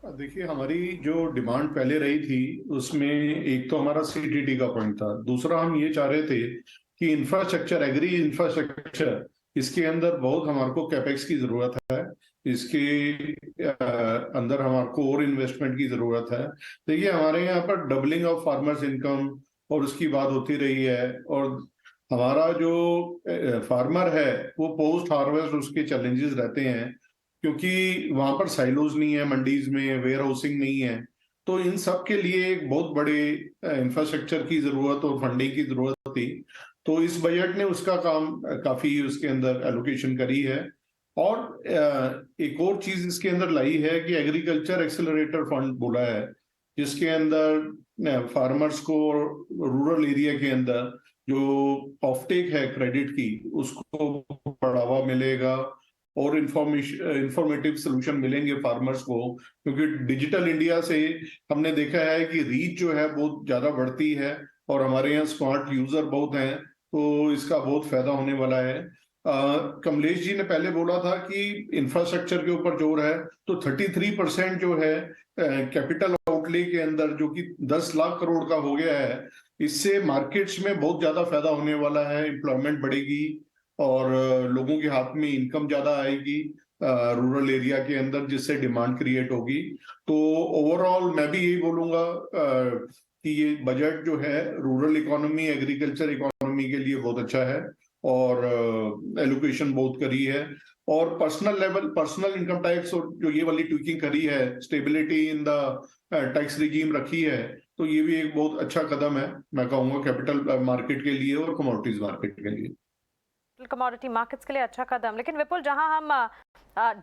देखिए, हमारी जो डिमांड पहले रही थी उसमें एक तो हमारा सीटीटी का पॉइंट था, दूसरा हम ये चाह रहे थे कि इंफ्रास्ट्रक्चर, एग्री इंफ्रास्ट्रक्चर, इसके अंदर बहुत हमारे को कैपेक्स की जरूरत है, इसके अंदर हमारे को और इन्वेस्टमेंट की जरूरत है। देखिए, हमारे यहाँ पर डबलिंग ऑफ फार्मर्स इनकम और उसकी बात होती रही है और हमारा जो फार्मर है वो पोस्ट हार्वेस्ट उसके चैलेंजेस रहते हैं क्योंकि वहां पर साइलोज नहीं है, मंडीज में वेयर हाउसिंग नहीं है, तो इन सब के लिए एक बहुत बड़े इंफ्रास्ट्रक्चर की जरूरत और फंडिंग की जरूरत थी। तो इस बजट ने उसका काम काफी उसके अंदर एलोकेशन करी है। और एक और चीज इसके अंदर लाई है कि एग्रीकल्चर एक्सेलरेटर फंड बोला है, जिसके अंदर फार्मर्स को रूरल एरिया के अंदर जो ऑफटेक है क्रेडिट की उसको बढ़ावा मिलेगा और इंफॉर्मेटिव सोल्यूशन मिलेंगे फार्मर्स को, क्योंकि डिजिटल इंडिया से हमने देखा है कि रीच जो है बहुत ज्यादा बढ़ती है और हमारे यहाँ स्मार्ट यूजर बहुत हैं, तो इसका बहुत फायदा होने वाला है। कमलेश जी ने पहले बोला था कि इंफ्रास्ट्रक्चर के ऊपर जोर है, तो 33% जो है कैपिटल आउटले के अंदर जो कि 10 लाख करोड़ का हो गया है, इससे मार्केट्स में बहुत ज्यादा फायदा होने वाला है, एम्प्लॉयमेंट बढ़ेगी और लोगों के हाथ में इनकम ज्यादा आएगी रूरल एरिया के अंदर, जिससे डिमांड क्रिएट होगी। तो ओवरऑल मैं भी यही बोलूंगा कि ये बजट जो है रूरल इकोनॉमी, एग्रीकल्चर इकोनॉमी के लिए बहुत अच्छा है और एलोकेशन बहुत करी है। और personal level, personal income tax और जो ये वाली ट्विकिंग करी है, stability in the tax regime रखी है, तो ये भी एक बहुत अच्छा कदम है, मैं कहूँगा, कैपिटल मार्केट के लिए और कमोडिटीज मार्केट के लिए, कमोडिटी मार्केट्स के लिए अच्छा कदम। लेकिन विपुल, जहां हम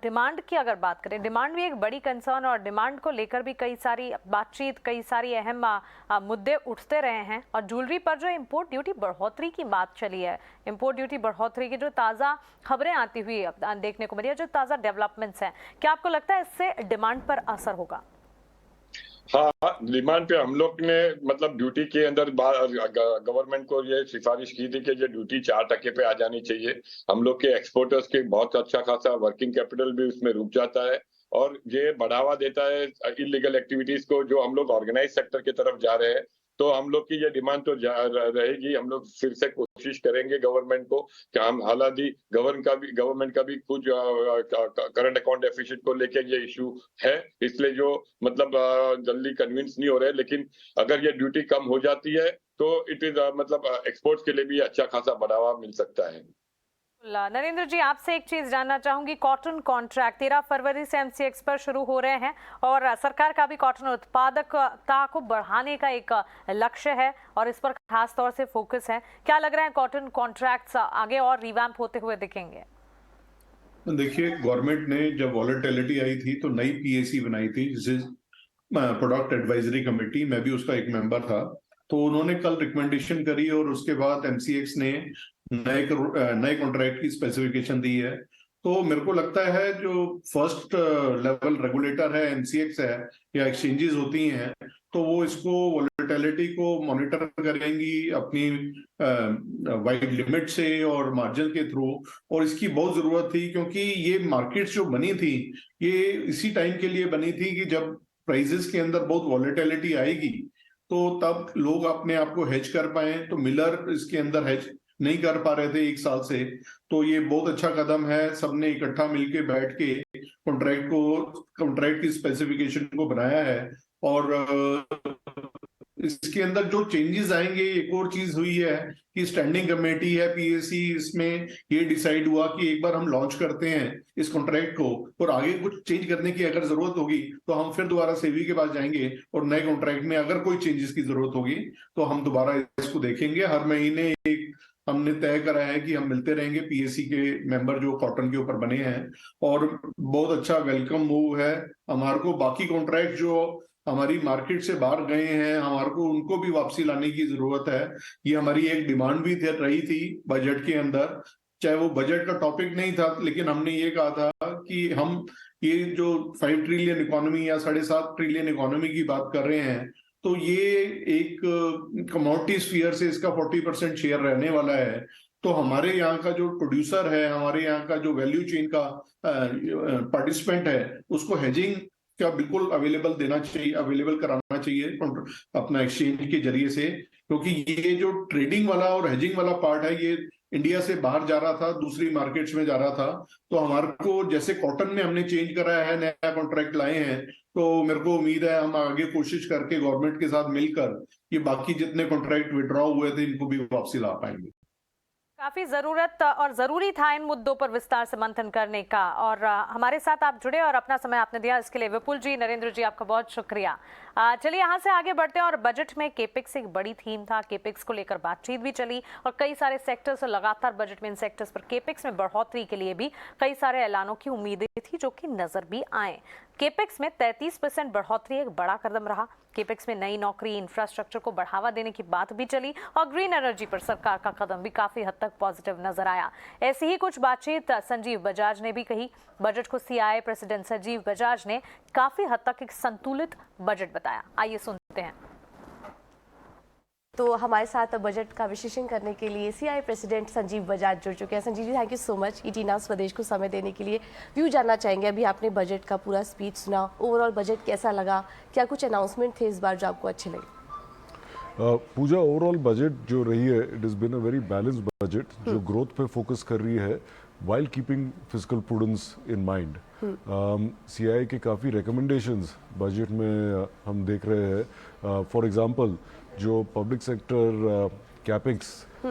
डिमांड की अगर बात करें, डिमांड भी एक बड़ी कंसर्न और डिमांड को लेकर भी कई सारी बातचीत, कई सारी अहम मुद्दे उठते रहे हैं। और ज्वेलरी पर जो इंपोर्ट ड्यूटी बढ़ोतरी की बात चली है, इंपोर्ट ड्यूटी बढ़ोतरी की जो ताज़ा खबरें आती हुई देखने को मिली है, जो ताज़ा डेवलपमेंट्स हैं, क्या आपको लगता है इससे डिमांड पर असर होगा? हाँ, डिमांड पे हम लोग ने मतलब ड्यूटी के अंदर गवर्नमेंट को ये सिफारिश की थी कि ये ड्यूटी 4% पे आ जानी चाहिए। हम लोग के एक्सपोर्टर्स के बहुत अच्छा खासा वर्किंग कैपिटल भी उसमें रुक जाता है और ये बढ़ावा देता है इलीगल एक्टिविटीज को, जो हम लोग ऑर्गेनाइज सेक्टर की तरफ जा रहे हैं। तो हम लोग की ये डिमांड तो रहेगी। हम लोग फिर से कोशिश करेंगे गवर्नमेंट को कि हम हालांकि गवर्नमेंट का भी कुछ करंट अकाउंट डेफिसिट को लेके ये इशू है, इसलिए जो मतलब जल्दी कन्विंस नहीं हो रहे, लेकिन अगर ये ड्यूटी कम हो जाती है तो इट इज मतलब एक्सपोर्ट्स के लिए भी अच्छा खासा बढ़ावा मिल सकता है। नरेंद्र जी, आपसे एक चीज जानना चाहूंगी, कॉटन कॉन्ट्रैक्ट 13 फरवरी से एमसीएक्स पर शुरू हो रहे हैं और सरकार का भी कॉटन उत्पादकता को बढ़ाने का एक लक्ष्य है और इस पर खास तौर से फोकस है। क्या लग रहा है, कॉटन कॉन्ट्रैक्ट्स आगे और रिवैम्प होते हुए दिखेंगे? देखिए, गवर्नमेंट ने जब वॉलेटिलिटी आई थी तो नई पीएसी बनाई थी, जिसे प्रोडक्ट एडवाइजरी कमेटी, मैं भी उसका एक मेंबर था। तो उन्होंने कल रिकमेंडेशन करी और उसके बाद एमसीएक्स ने नए कॉन्ट्रैक्ट की स्पेसिफिकेशन दी है तो मेरे को लगता है जो फर्स्ट लेवल रेगुलेटर है, एमसीएक्स है या एक्सचेंजेस होती हैं, तो वो इसको वॉलेटिलिटी को मॉनिटर करेंगी अपनी वाइड लिमिट से और मार्जिन के थ्रू। और इसकी बहुत जरूरत थी, क्योंकि ये मार्केट्स जो बनी थी ये इसी टाइम के लिए बनी थी कि जब प्राइसेस के अंदर बहुत वॉलेटिलिटी आएगी तो तब लोग अपने आप को हेज कर पाए। तो मिलर इसके अंदर हेज नहीं कर पा रहे थे 1 साल से, तो ये बहुत अच्छा कदम है। सबने इकट्ठा मिलके बैठ के कॉन्ट्रैक्ट की स्पेसिफिकेशन को बनाया है। और इसके अंदर जो चेंजेस आएंगे, एक और चीज हुई है कि स्टैंडिंग कमेटी है पीएसी, इसमें ये डिसाइड हुआ कि एक बार हम लॉन्च करते हैं इस कॉन्ट्रैक्ट को और आगे कुछ चेंज करने की अगर जरूरत होगी तो हम फिर दोबारा सेबी के पास जाएंगे और नए कॉन्ट्रैक्ट में अगर कोई चेंजेस की जरूरत होगी तो हम दोबारा इसको देखेंगे। हर महीने एक हमने तय करा है कि हम मिलते रहेंगे पीएससी के मेंबर जो कॉटन के ऊपर बने हैं, और बहुत अच्छा वेलकम मूव है हमारे को। बाकी कॉन्ट्रैक्ट जो हमारी मार्केट से बाहर गए हैं, हमारे को उनको भी वापसी लाने की जरूरत है। ये हमारी एक डिमांड भी रही थी बजट के अंदर, चाहे वो बजट का टॉपिक नहीं था, लेकिन हमने ये कहा था कि हम ये जो 5 ट्रिलियन इकोनॉमी या 7.5 ट्रिलियन इकोनॉमी की बात कर रहे हैं, तो ये एक कमोडिटी स्फीयर से इसका 40% शेयर रहने वाला है। तो हमारे यहाँ का जो प्रोड्यूसर है, हमारे यहाँ का जो वैल्यू चेन का पार्टिसिपेंट है, उसको हेजिंग का बिल्कुल अवेलेबल कराना चाहिए अपना एक्सचेंज के जरिए से, क्योंकि ये जो ट्रेडिंग वाला और हेजिंग वाला पार्ट है ये इंडिया से बाहर जा रहा था, दूसरी मार्केट्स में जा रहा था। तो हमारे को जैसे कॉटन में हमने चेंज कराया है, नया कॉन्ट्रैक्ट लाए हैं, तो मेरे को उम्मीद है हम आगे कोशिश करके गवर्नमेंट के साथ मिलकर ये बाकी जितने कॉन्ट्रैक्ट विड्रॉ हुए थे इनको भी वापसी ला पाएंगे। काफी जरूरत और जरूरी था इन मुद्दों पर विस्तार से मंथन करने का, और हमारे साथ आप जुड़े और अपना समय आपने दिया, इसके लिए विपुल जी, नरेंद्र जी, आपका बहुत शुक्रिया। चलिए यहाँ से आगे बढ़ते हैं। और बजट में केपेक्स एक बड़ी थीम था, केपेक्स को लेकर बातचीत भी चली और कई सारे सेक्टर्स, लगातार बजट में इन सेक्टर्स पर केपेक्स में बढ़ोतरी के लिए भी कई सारे ऐलानों की उम्मीदें थी जो कि नजर भी आए। केपेक्स में 33% बढ़ोतरी एक बड़ा कदम रहा। केपेक्स में नई नौकरी, इंफ्रास्ट्रक्चर को बढ़ावा देने की बात भी चली और ग्रीन एनर्जी पर सरकार का कदम भी काफी हद तक पॉजिटिव नजर आया। ऐसी ही कुछ बातचीत संजीव बजाज ने भी कही। बजट को सीआईआई प्रेसिडेंट संजीव बजाज ने काफी हद तक एक संतुलित बजट बताया। आइए सुनते हैं। तो हमारे साथ बजट का विश्लेषण करने के लिए सीआईआई प्रेसिडेंट संजीव बजाज जुड़ चुके हैं। Sanjeev ji, thank you so much ET Now Swadesh को समय देने के लिए। व्यू जानना चाहेंगे, अभी आपने बजट का पूरा स्पीच सुना, ओवरऑल बजट कैसा लगा, क्या कुछ अनाउंसमेंट थे इस बार जो आपको अच्छे लगे? पूजा, ओवरऑल बजट जो रही है, it is been a very balanced budget जो ग्रोथ पे फोकस कर रही है while keeping fiscal prudence in mind. CII के काफ़ी रिकमेंडेशंस बजट में हम देख रहे हैं। फॉर एग्जांपल, जो पब्लिक सेक्टर कैपेक्स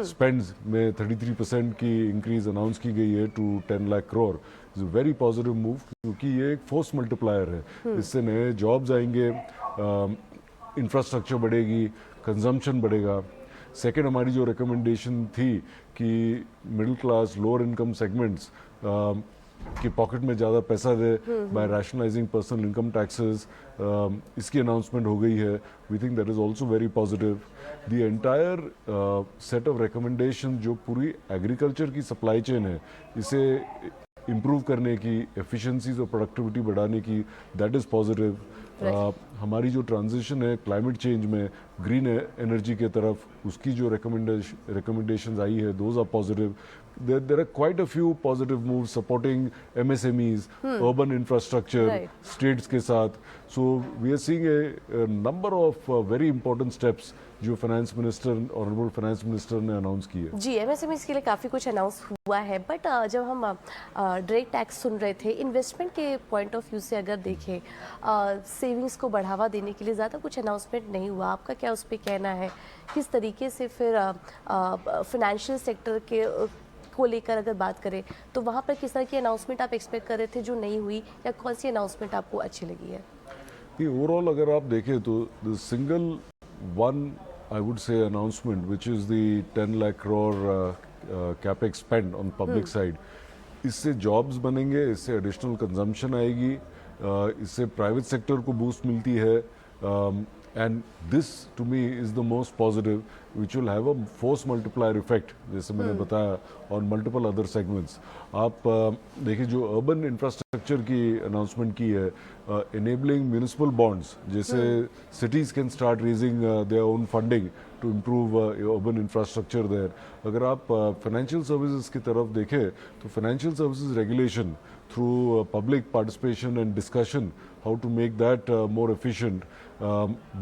स्पेंड्स में 33% की इंक्रीज अनाउंस की गई है to 10 lakh crore, is a very positive move, क्योंकि ये एक फोर्स मल्टीप्लायर है। इससे नए जॉब्स आएंगे, इंफ्रास्ट्रक्चर बढ़ेगी, कंजम्पशन बढ़ेगा। सेकेंड, हमारी जो रिकमेंडेशन थी कि middle class, lower income segments की पॉकेट में ज़्यादा पैसा दे by rationalising personal income taxes, इसकी अनाउंसमेंट हो गई है। We think that is also very positive. The entire set of recommendation जो पूरी एग्रीकल्चर की सप्लाई चेन है, इसे इम्प्रूव करने की, एफिशिएंसीज और प्रोडक्टिविटी बढ़ाने की, दैट इज़ पॉजिटिव। हमारी जो ट्रांजिशन है क्लाइमेट चेंज में ग्रीन एनर्जी के तरफ, उसकी जो रिकमेंडेशंस आई है, those are positive. There are quite a few positive moves supporting MSMEs, urban infrastructure, states के साथ. So we are seeing a number of very important steps जो finance minister, honourable finance minister ने announce की है। जी, MSME के लिए काफ़ी कुछ अनाउंस हुआ है, बट जब हम डायरेक्ट टैक्स सुन रहे थे, इन्वेस्टमेंट के पॉइंट ऑफ व्यू से अगर देखें, सेविंग्स को बढ़ावा देने के लिए ज़्यादा कुछ अनाउंसमेंट नहीं हुआ। आपका क्या उस पर कहना है? किस तरीके से फिर फाइनेंशियल सेक्टर के को लेकर अगर बात करें तो वहाँ पर किस तरह की अनाउंसमेंट आप एक्सपेक्ट कर रहे थे जो नहीं हुई, या कौन सी अनाउंसमेंट आपको अच्छी लगी है? ओवरऑल अगर आप देखें तो the single one I would say announcement which is the 10 lakh crore capex spend on public side, इससे जॉब्स बनेंगे, इससे एडिशनल कंजम्पशन आएगी, इससे प्राइवेट सेक्टर को बूस्ट मिलती है, and this to me is the most positive, which will have a force multiplier effect, जैसे मैंने बताया, on multiple other segments. आप देखिए जो urban infrastructure की announcement की है, enabling municipal bonds, जैसे cities can start raising their own funding to improve urban infrastructure there. अगर आप financial services की तरफ देखें तो financial services regulation through public participation and discussion, how to make that more efficient.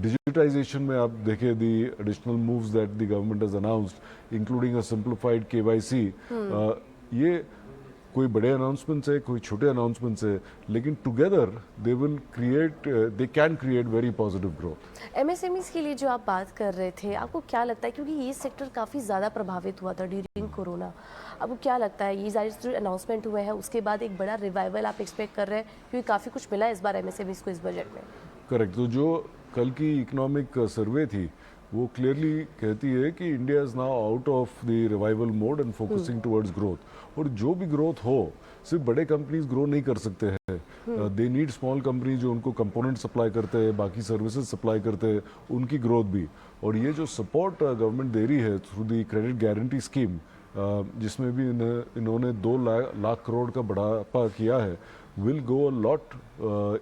Digitization में आप देखें the additional moves that the government has announced, including a simplified KYC. ये कोई बड़े अनाउंसमेंट्स है, कोई छोटे अनाउंसमेंट्स है, लेकिन together they will create, they can create very positive growth. MSMEs के लिए जो आप बात कर रहे थे, आपको क्या लगता है, क्योंकि ये सेक्टर काफ़ी ज़्यादा प्रभावित हुआ था ड्यूरिंग कोरोना, आपको क्या लगता है ये सारे जो अनाउंसमेंट हुए हैं उसके बाद एक बड़ा रिवाइवल आप एक्सपेक्ट कर रहे हैं, क्योंकि काफ़ी कुछ मिला इस बार एमएसएमईज को इस बजट में? करेक्ट। तो जो कल की इकोनॉमिक सर्वे थी वो क्लियरली कहती है कि India is now out of the revival mode and focusing towards growth. और जो भी ग्रोथ हो, सिर्फ बड़े कंपनीज ग्रो नहीं कर सकते हैं, दे नीड स्मॉल कंपनी जो उनको कंपोनेंट सप्लाई करते हैं, बाकी सर्विसेज सप्लाई करते हैं, उनकी ग्रोथ भी। और ये जो सपोर्ट गवर्नमेंट दे रही है through the credit guarantee scheme, जिसमें भी इन्होंने 2 लाख करोड़ का बढ़ावा किया है, will go a lot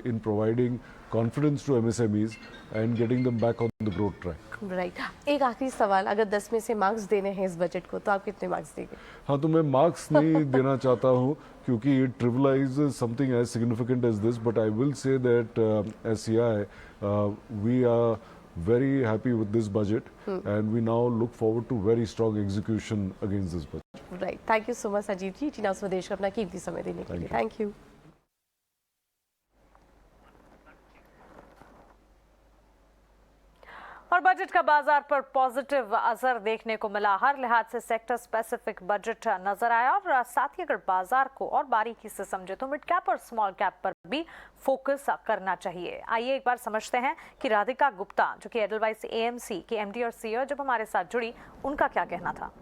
in providing confidence to MSMEs and getting them back on the growth track. Right. एक आखिरी सवाल, अगर 10 में से मार्क्स देने हैं इस बजट को तो आप कितने मार्क्स देंगे? हाँ, तो मैं मार्क्स नहीं देना चाहता हूँ क्योंकि it trivializes something as significant as this, but I will say that as CI we are very happy with this budget and we now look forward to very strong execution against this budget. Right. Thank you so much Ajit जी, टीना स्वदेश को अपना कीमती समय देने के लिए। Thank you. और budget का बाजार पर पॉजिटिव असर देखने को मिला। हर लिहाज से सेक्टर स्पेसिफिक बजट नजर आया और साथ ही अगर बाजार को और बारीकी से समझे तो मिड कैप और स्मॉल कैप पर भी फोकस करना चाहिए। आइए एक बार समझते हैं कि राधिका गुप्ता, जो कि एडलवाइस एएमसी की एमडी और सीईओ, जब हमारे साथ जुड़ी, उनका क्या कहना था।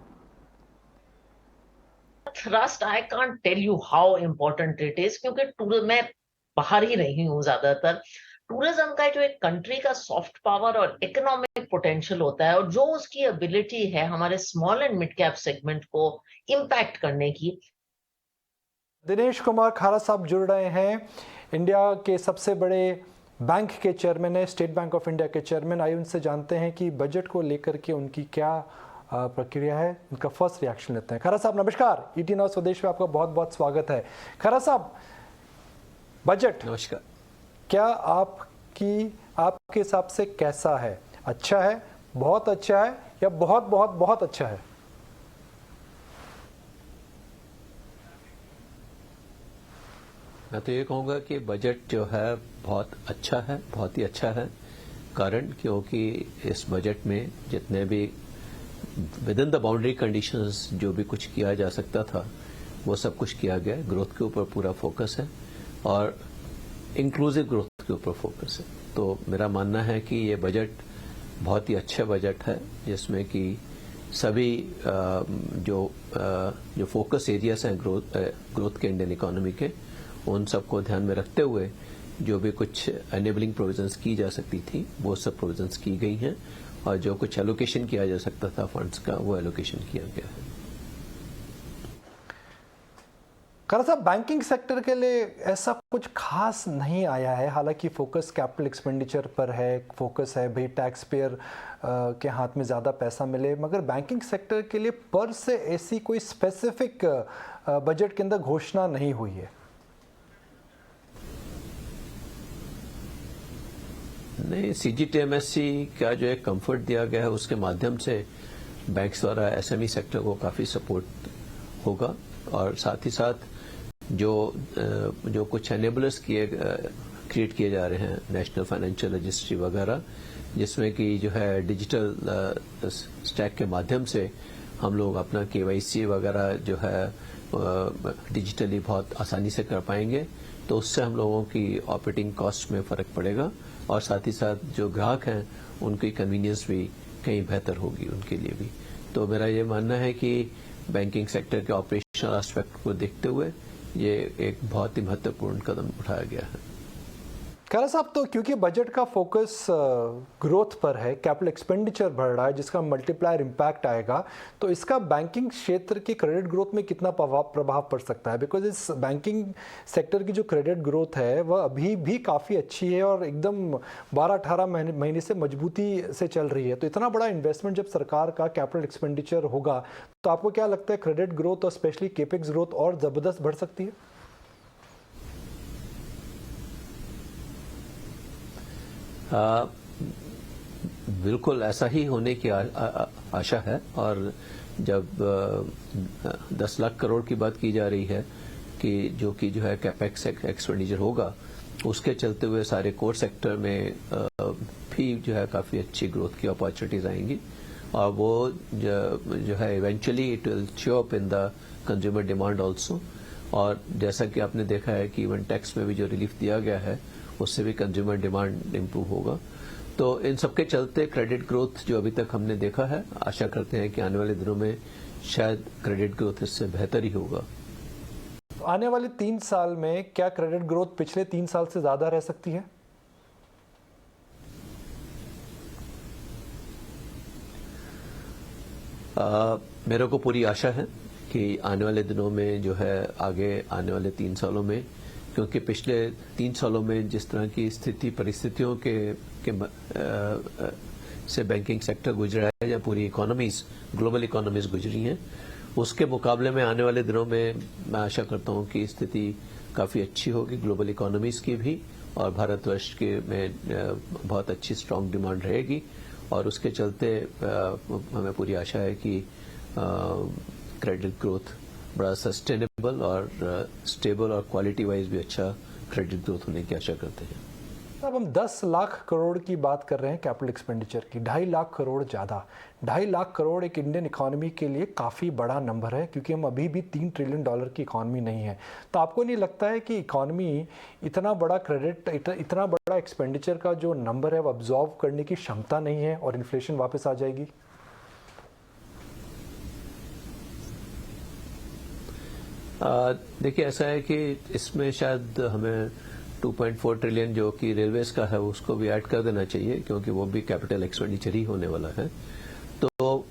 Trust, I can't tell you how important it is, क्योंकि मैं बाहर ही रही हूँ ज्यादातर। टूरिज्म का जो एक कंट्री का सॉफ्ट पावर और इकोनॉमिक पोटेंशियल होता है और जो उसकी एबिलिटी है हमारे small and mid cap segment को इम्पैक्ट करने की। दिनेश कुमार खारा साहब जुड़ रहे हैं, इंडिया के सबसे बड़े बैंक के चेयरमैन है, स्टेट बैंक ऑफ इंडिया के चेयरमैन। आइए उनसे जानते हैं कि बजट को लेकर के उनकी क्या प्रक्रिया है, उनका फर्स्ट रिएक्शन लेते हैं। खरा साहब नमस्कार, ईटी नाउ स्वदेश में आपका बहुत बहुत स्वागत है। खरा साहब, बजट नमस्कार, क्या आपके हिसाब से कैसा है? अच्छा है, बहुत अच्छा है या बहुत बहुत बहुत अच्छा है? मैं तो ये कहूँगा कि बजट जो है बहुत अच्छा है, बहुत ही अच्छा है। कारण क्योंकि इस बजट में जितने भी with in the boundary conditions जो भी कुछ किया जा सकता था वो सब कुछ किया गया। ग्रोथ के ऊपर पूरा फोकस है और इंक्लूसिव ग्रोथ के ऊपर फोकस है। तो मेरा मानना है कि ये बजट बहुत ही अच्छा बजट है जिसमें कि सभी जो फोकस एरियाज हैं ग्रोथ के इंडियन इकोनॉमी के, उन सबको ध्यान में रखते हुए जो भी कुछ एनेबलिंग प्रोविजंस की जा सकती थी वो सब प्रोविजंस की गई हैं और जो कुछ एलोकेशन किया जा सकता था फंड्स का वो एलोकेशन किया गया है। खरा साहब, बैंकिंग सेक्टर के लिए ऐसा कुछ खास नहीं आया है, हालांकि फोकस कैपिटल एक्सपेंडिचर पर है, फोकस है भाई टैक्स पेयर के हाथ में ज़्यादा पैसा मिले, मगर बैंकिंग सेक्टर के लिए पर से ऐसी कोई स्पेसिफिक बजट के अंदर घोषणा नहीं हुई है। नहीं, सीजीटीएमएससी का जो एक कंफर्ट दिया गया है उसके माध्यम से बैंक्स द्वारा एसएमई सेक्टर को काफ़ी सपोर्ट होगा और साथ ही साथ जो कुछ एनेबलर्स क्रिएट किए जा रहे हैं, नेशनल फाइनेंशियल रजिस्ट्री वगैरह, जिसमें कि जो है डिजिटल स्टैक के माध्यम से हम लोग अपना केवाईसी वगैरह जो है डिजिटली बहुत आसानी से कर पाएंगे। तो उससे हम लोगों की ऑपरेटिंग कॉस्ट में फ़र्क पड़ेगा और साथ ही साथ जो ग्राहक हैं उनकी कन्वीनियंस भी कहीं बेहतर होगी उनके लिए भी। तो मेरा ये मानना है कि बैंकिंग सेक्टर के ऑपरेशनल एस्पेक्ट को देखते हुए ये एक बहुत ही महत्वपूर्ण कदम उठाया गया है। खैरा साहब, तो क्योंकि बजट का फोकस ग्रोथ पर है, कैपिटल एक्सपेंडिचर बढ़ रहा है जिसका मल्टीप्लायर इम्पैक्ट आएगा, तो इसका बैंकिंग क्षेत्र की क्रेडिट ग्रोथ में कितना प्रभाव पड़ सकता है? बिकॉज इस बैंकिंग सेक्टर की जो क्रेडिट ग्रोथ है वह अभी भी काफ़ी अच्छी है और एकदम 12-18 महीने से मजबूती से चल रही है। तो इतना बड़ा इन्वेस्टमेंट जब सरकार का कैपिटल एक्सपेंडिचर होगा तो आपको क्या लगता है क्रेडिट ग्रोथ और स्पेशली केपेक्स ग्रोथ और ज़बरदस्त बढ़ सकती है? बिल्कुल ऐसा ही होने की आशा है। और जब 10 लाख करोड़ की बात की जा रही है कि जो है कैपेक्स एक्सपेंडिचर होगा, उसके चलते हुए सारे कोर सेक्टर में भी जो है काफ़ी अच्छी ग्रोथ की अपॉर्चुनिटीज आएंगी और वो जो है eventually it will show up in the consumer demand also. और जैसा कि आपने देखा है कि इवन टैक्स में भी जो रिलीफ दिया गया है उससे भी कंज्यूमर डिमांड इम्प्रूव होगा। तो इन सबके चलते क्रेडिट ग्रोथ जो अभी तक हमने देखा है, आशा करते हैं कि आने वाले दिनों में शायद क्रेडिट ग्रोथ इससे बेहतर ही होगा। आने वाले 3 साल में क्या क्रेडिट ग्रोथ पिछले 3 साल से ज्यादा रह सकती है? मेरे को पूरी आशा है कि आने वाले दिनों में जो है आगे आने वाले 3 सालों में, क्योंकि पिछले 3 सालों में जिस तरह की परिस्थितियों से बैंकिंग सेक्टर गुजरा है या पूरी इकोनॉमीज, ग्लोबल इकोनॉमीज गुजरी हैं, उसके मुकाबले में आने वाले दिनों में मैं आशा करता हूं कि स्थिति काफ़ी अच्छी होगी ग्लोबल इकोनॉमीज की भी, और भारतवर्ष के में बहुत अच्छी स्ट्रांग डिमांड रहेगी। और उसके चलते हमें पूरी आशा है कि क्रेडिट ग्रोथ बड़ा सस्टेनेबल और स्टेबल और क्वालिटी वाइज भी अच्छा क्रेडिट ग्रोथ होने की आशा करते हैं। अब हम 10 लाख करोड़ की बात कर रहे हैं कैपिटल एक्सपेंडिचर की, 2.5 लाख करोड़ ज़्यादा। 2.5 लाख करोड़ एक इंडियन इकोनॉमी के लिए काफ़ी बड़ा नंबर है, क्योंकि हम अभी भी $3 ट्रिलियन की इकोनॉमी नहीं है। तो आपको नहीं लगता है कि इकोनॉमी इतना बड़ा क्रेडिट, इतना बड़ा एक्सपेंडिचर का जो नंबर है वो अब्जॉर्व करने की क्षमता नहीं है और इन्फ्लेशन वापस आ जाएगी? देखिए, ऐसा है कि इसमें शायद हमें 2.4 ट्रिलियन जो कि रेलवेज का है उसको भी ऐड कर देना चाहिए, क्योंकि वो भी कैपिटल एक्सपेंडिचर ही होने वाला है। तो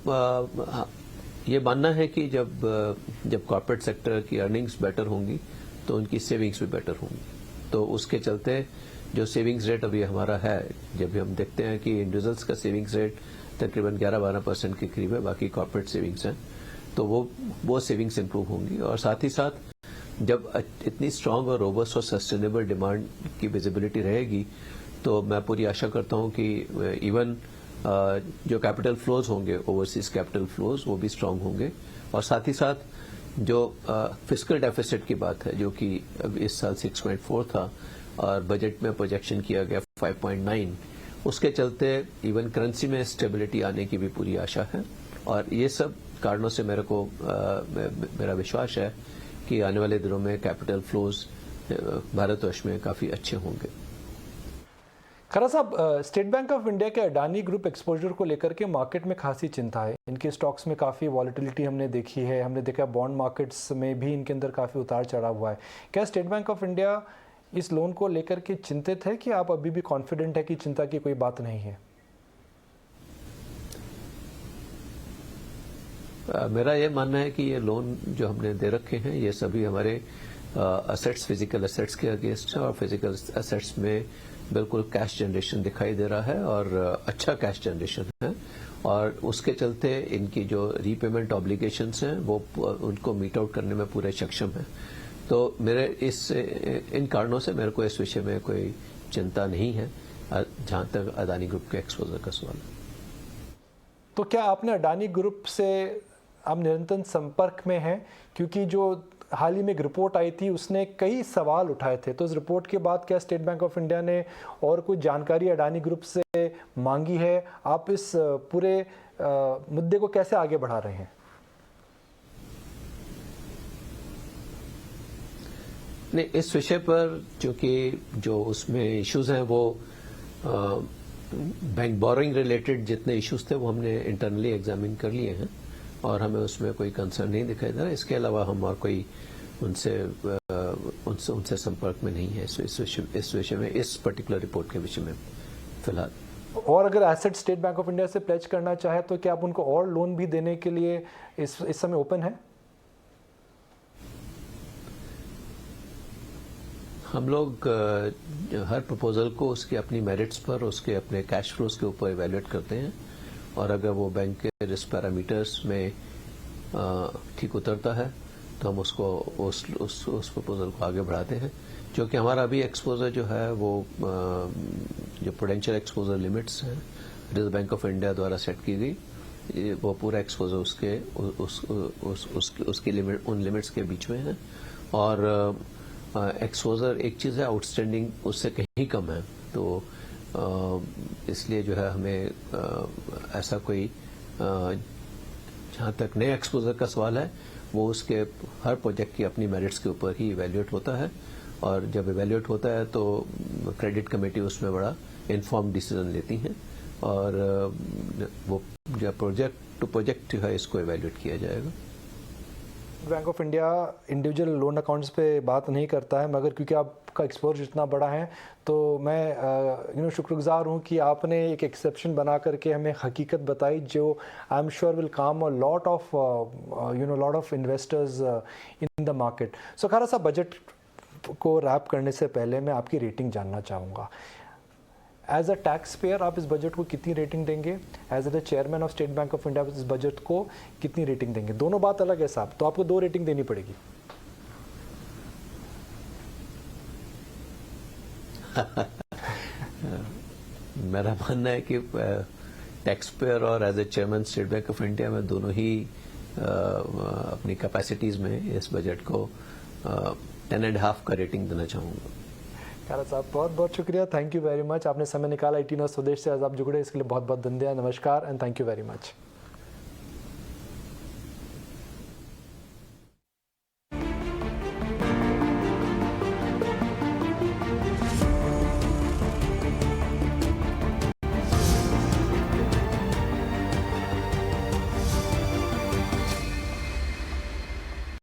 ये मानना है कि जब कॉर्पोरेट सेक्टर की अर्निंग्स बेटर होंगी तो उनकी सेविंग्स भी बेटर होंगी। तो उसके चलते जो सेविंग्स रेट अभी हमारा है, जब भी हम देखते हैं कि इंडिविजुअल्स का सेविंग्स रेट तकरीबन 11-12% के करीब है, बाकी कॉर्पोरेट सेविंग्स हैं, तो वो सेविंग्स इंप्रूव होंगी। और साथ ही साथ जब इतनी स्ट्रांग और रोबस्ट और सस्टेनेबल डिमांड की विजिबिलिटी रहेगी, तो मैं पूरी आशा करता हूं कि इवन जो कैपिटल फ्लोज होंगे, ओवरसीज कैपिटल फ्लोज, वो भी स्ट्रांग होंगे। और साथ ही साथ जो फिस्कल डेफिसिट की बात है, जो कि अब इस साल 6.4 था और बजट में प्रोजेक्शन किया गया 5.9, उसके चलते इवन करेंसी में स्टेबिलिटी आने की भी पूरी आशा है। और ये सब कारणों से मेरा विश्वास है कि आने वाले दिनों में कैपिटल फ्लोज भारतवर्ष में काफ़ी अच्छे होंगे। खरा साहब, स्टेट बैंक ऑफ इंडिया के अडानी ग्रुप एक्सपोजर को लेकर के मार्केट में खासी चिंता है। इनके स्टॉक्स में काफ़ी वॉलेटिलिटी हमने देखी है, हमने देखा बॉन्ड मार्केट्स में भी इनके अंदर काफ़ी उतार चढ़ाव हुआ है। क्या स्टेट बैंक ऑफ इंडिया इस लोन को लेकर के चिंतित है कि आप अभी भी कॉन्फिडेंट है कि चिंता की कोई बात नहीं है? मेरा ये मानना है कि ये लोन जो हमने दे रखे हैं ये सभी हमारे असेट्स, फिजिकल असेट्स के अगेंस्ट है, और फिजिकल असेट्स में बिल्कुल कैश जनरेशन दिखाई दे रहा है और अच्छा कैश जनरेशन है। और उसके चलते इनकी जो रीपेमेंट ऑब्लिगेशंस हैं वो उनको मीट आउट करने में पूरे सक्षम है। तो मेरे इन कारणों से मेरे को इस विषय में कोई चिंता नहीं है जहां तक अडानी ग्रुप के एक्सपोजर का सवाल है। तो क्या आपने अडानी ग्रुप से आप निरंतर संपर्क में हैं? क्योंकि जो हाल ही में एक रिपोर्ट आई थी उसने कई सवाल उठाए थे, तो इस रिपोर्ट के बाद क्या स्टेट बैंक ऑफ इंडिया ने और कुछ जानकारी अडानी ग्रुप से मांगी है? आप इस पूरे मुद्दे को कैसे आगे बढ़ा रहे हैं? नहीं, इस विषय पर चूंकि जो उसमें इश्यूज हैं वो बैंक बोरोइंग रिलेटेड जितने इश्यूज थे वो हमने इंटरनली एग्जामिन कर लिए हैं और हमें उसमें कोई कंसर्न नहीं दिखाई दे रहा। इसके अलावा हम और कोई उनसे संपर्क में नहीं है इस विषय में, इस पर्टिकुलर रिपोर्ट के विषय में फिलहाल। और अगर asset state Bank of India से प्लेज करना चाहे तो क्या आप उनको और लोन भी देने के लिए इस समय ओपन है? हम लोग हर प्रपोजल को उसकी अपनी मेरिट्स पर, उसके अपने कैश फ्लोज के ऊपर इवेल्युएट करते हैं, और अगर वो बैंक के रिस्क पैरामीटर्स में ठीक उतरता है तो हम उसको उस प्रपोजल को आगे बढ़ाते हैं। जो कि हमारा अभी एक्सपोजर जो है वो जो प्रूडेंशियल एक्सपोजर लिमिट्स हैं रिजर्व बैंक ऑफ इंडिया द्वारा सेट की गई, वो पूरा एक्सपोजर उसकी लिमिट, उन लिमिट्स के बीच में है। और एक्सपोजर एक चीज़ है, आउटस्टैंडिंग उससे कहीं कम है, तो इसलिए जो है हमें ऐसा कोई, जहाँ तक नए एक्सपोजर का सवाल है वो उसके हर प्रोजेक्ट की अपनी मेरिट्स के ऊपर ही इवेल्युएट होता है, और जब इवेल्युएट होता है तो क्रेडिट कमेटी उसमें बड़ा इन्फॉर्म डिसीजन लेती है, और वो जो प्रोजेक्ट टू प्रोजेक्ट जो है इसको इवेल्युएट किया जाएगा। Bank of India individual loan accounts पे बात नहीं करता है, मगर क्योंकि आपका एक्सपोजर इतना बड़ा है तो मैं शुक्रगुजार हूँ कि आपने एक एक्सेप्शन बना करके हमें हकीकत बताई, जो I am sure will come a lot of investors in the market. So Khara साहब, बजट को रैप करने से पहले मैं आपकी रेटिंग जानना चाहूँगा। एज अ टैक्स पेयर आप इस बजट को कितनी रेटिंग देंगे? As the chairman of State Bank of India इस बजट को कितनी रेटिंग देंगे? दोनों बात अलग है साहब, तो आपको 2 रेटिंग देनी पड़ेगी। मेरा मानना है कि टैक्स पेयर और as a chairman State Bank of India में दोनों ही अपनी कैपेसिटीज में इस बजट को 10.5 का रेटिंग देना चाहूँगा। खारा साहब, बहुत बहुत शुक्रिया, थैंक यू वेरी मच। आपने समय निकाला 18 स्वदेश से, आज आप जुड़े इसके लिए बहुत बहुत धन्यवाद। नमस्कार and thank you very much.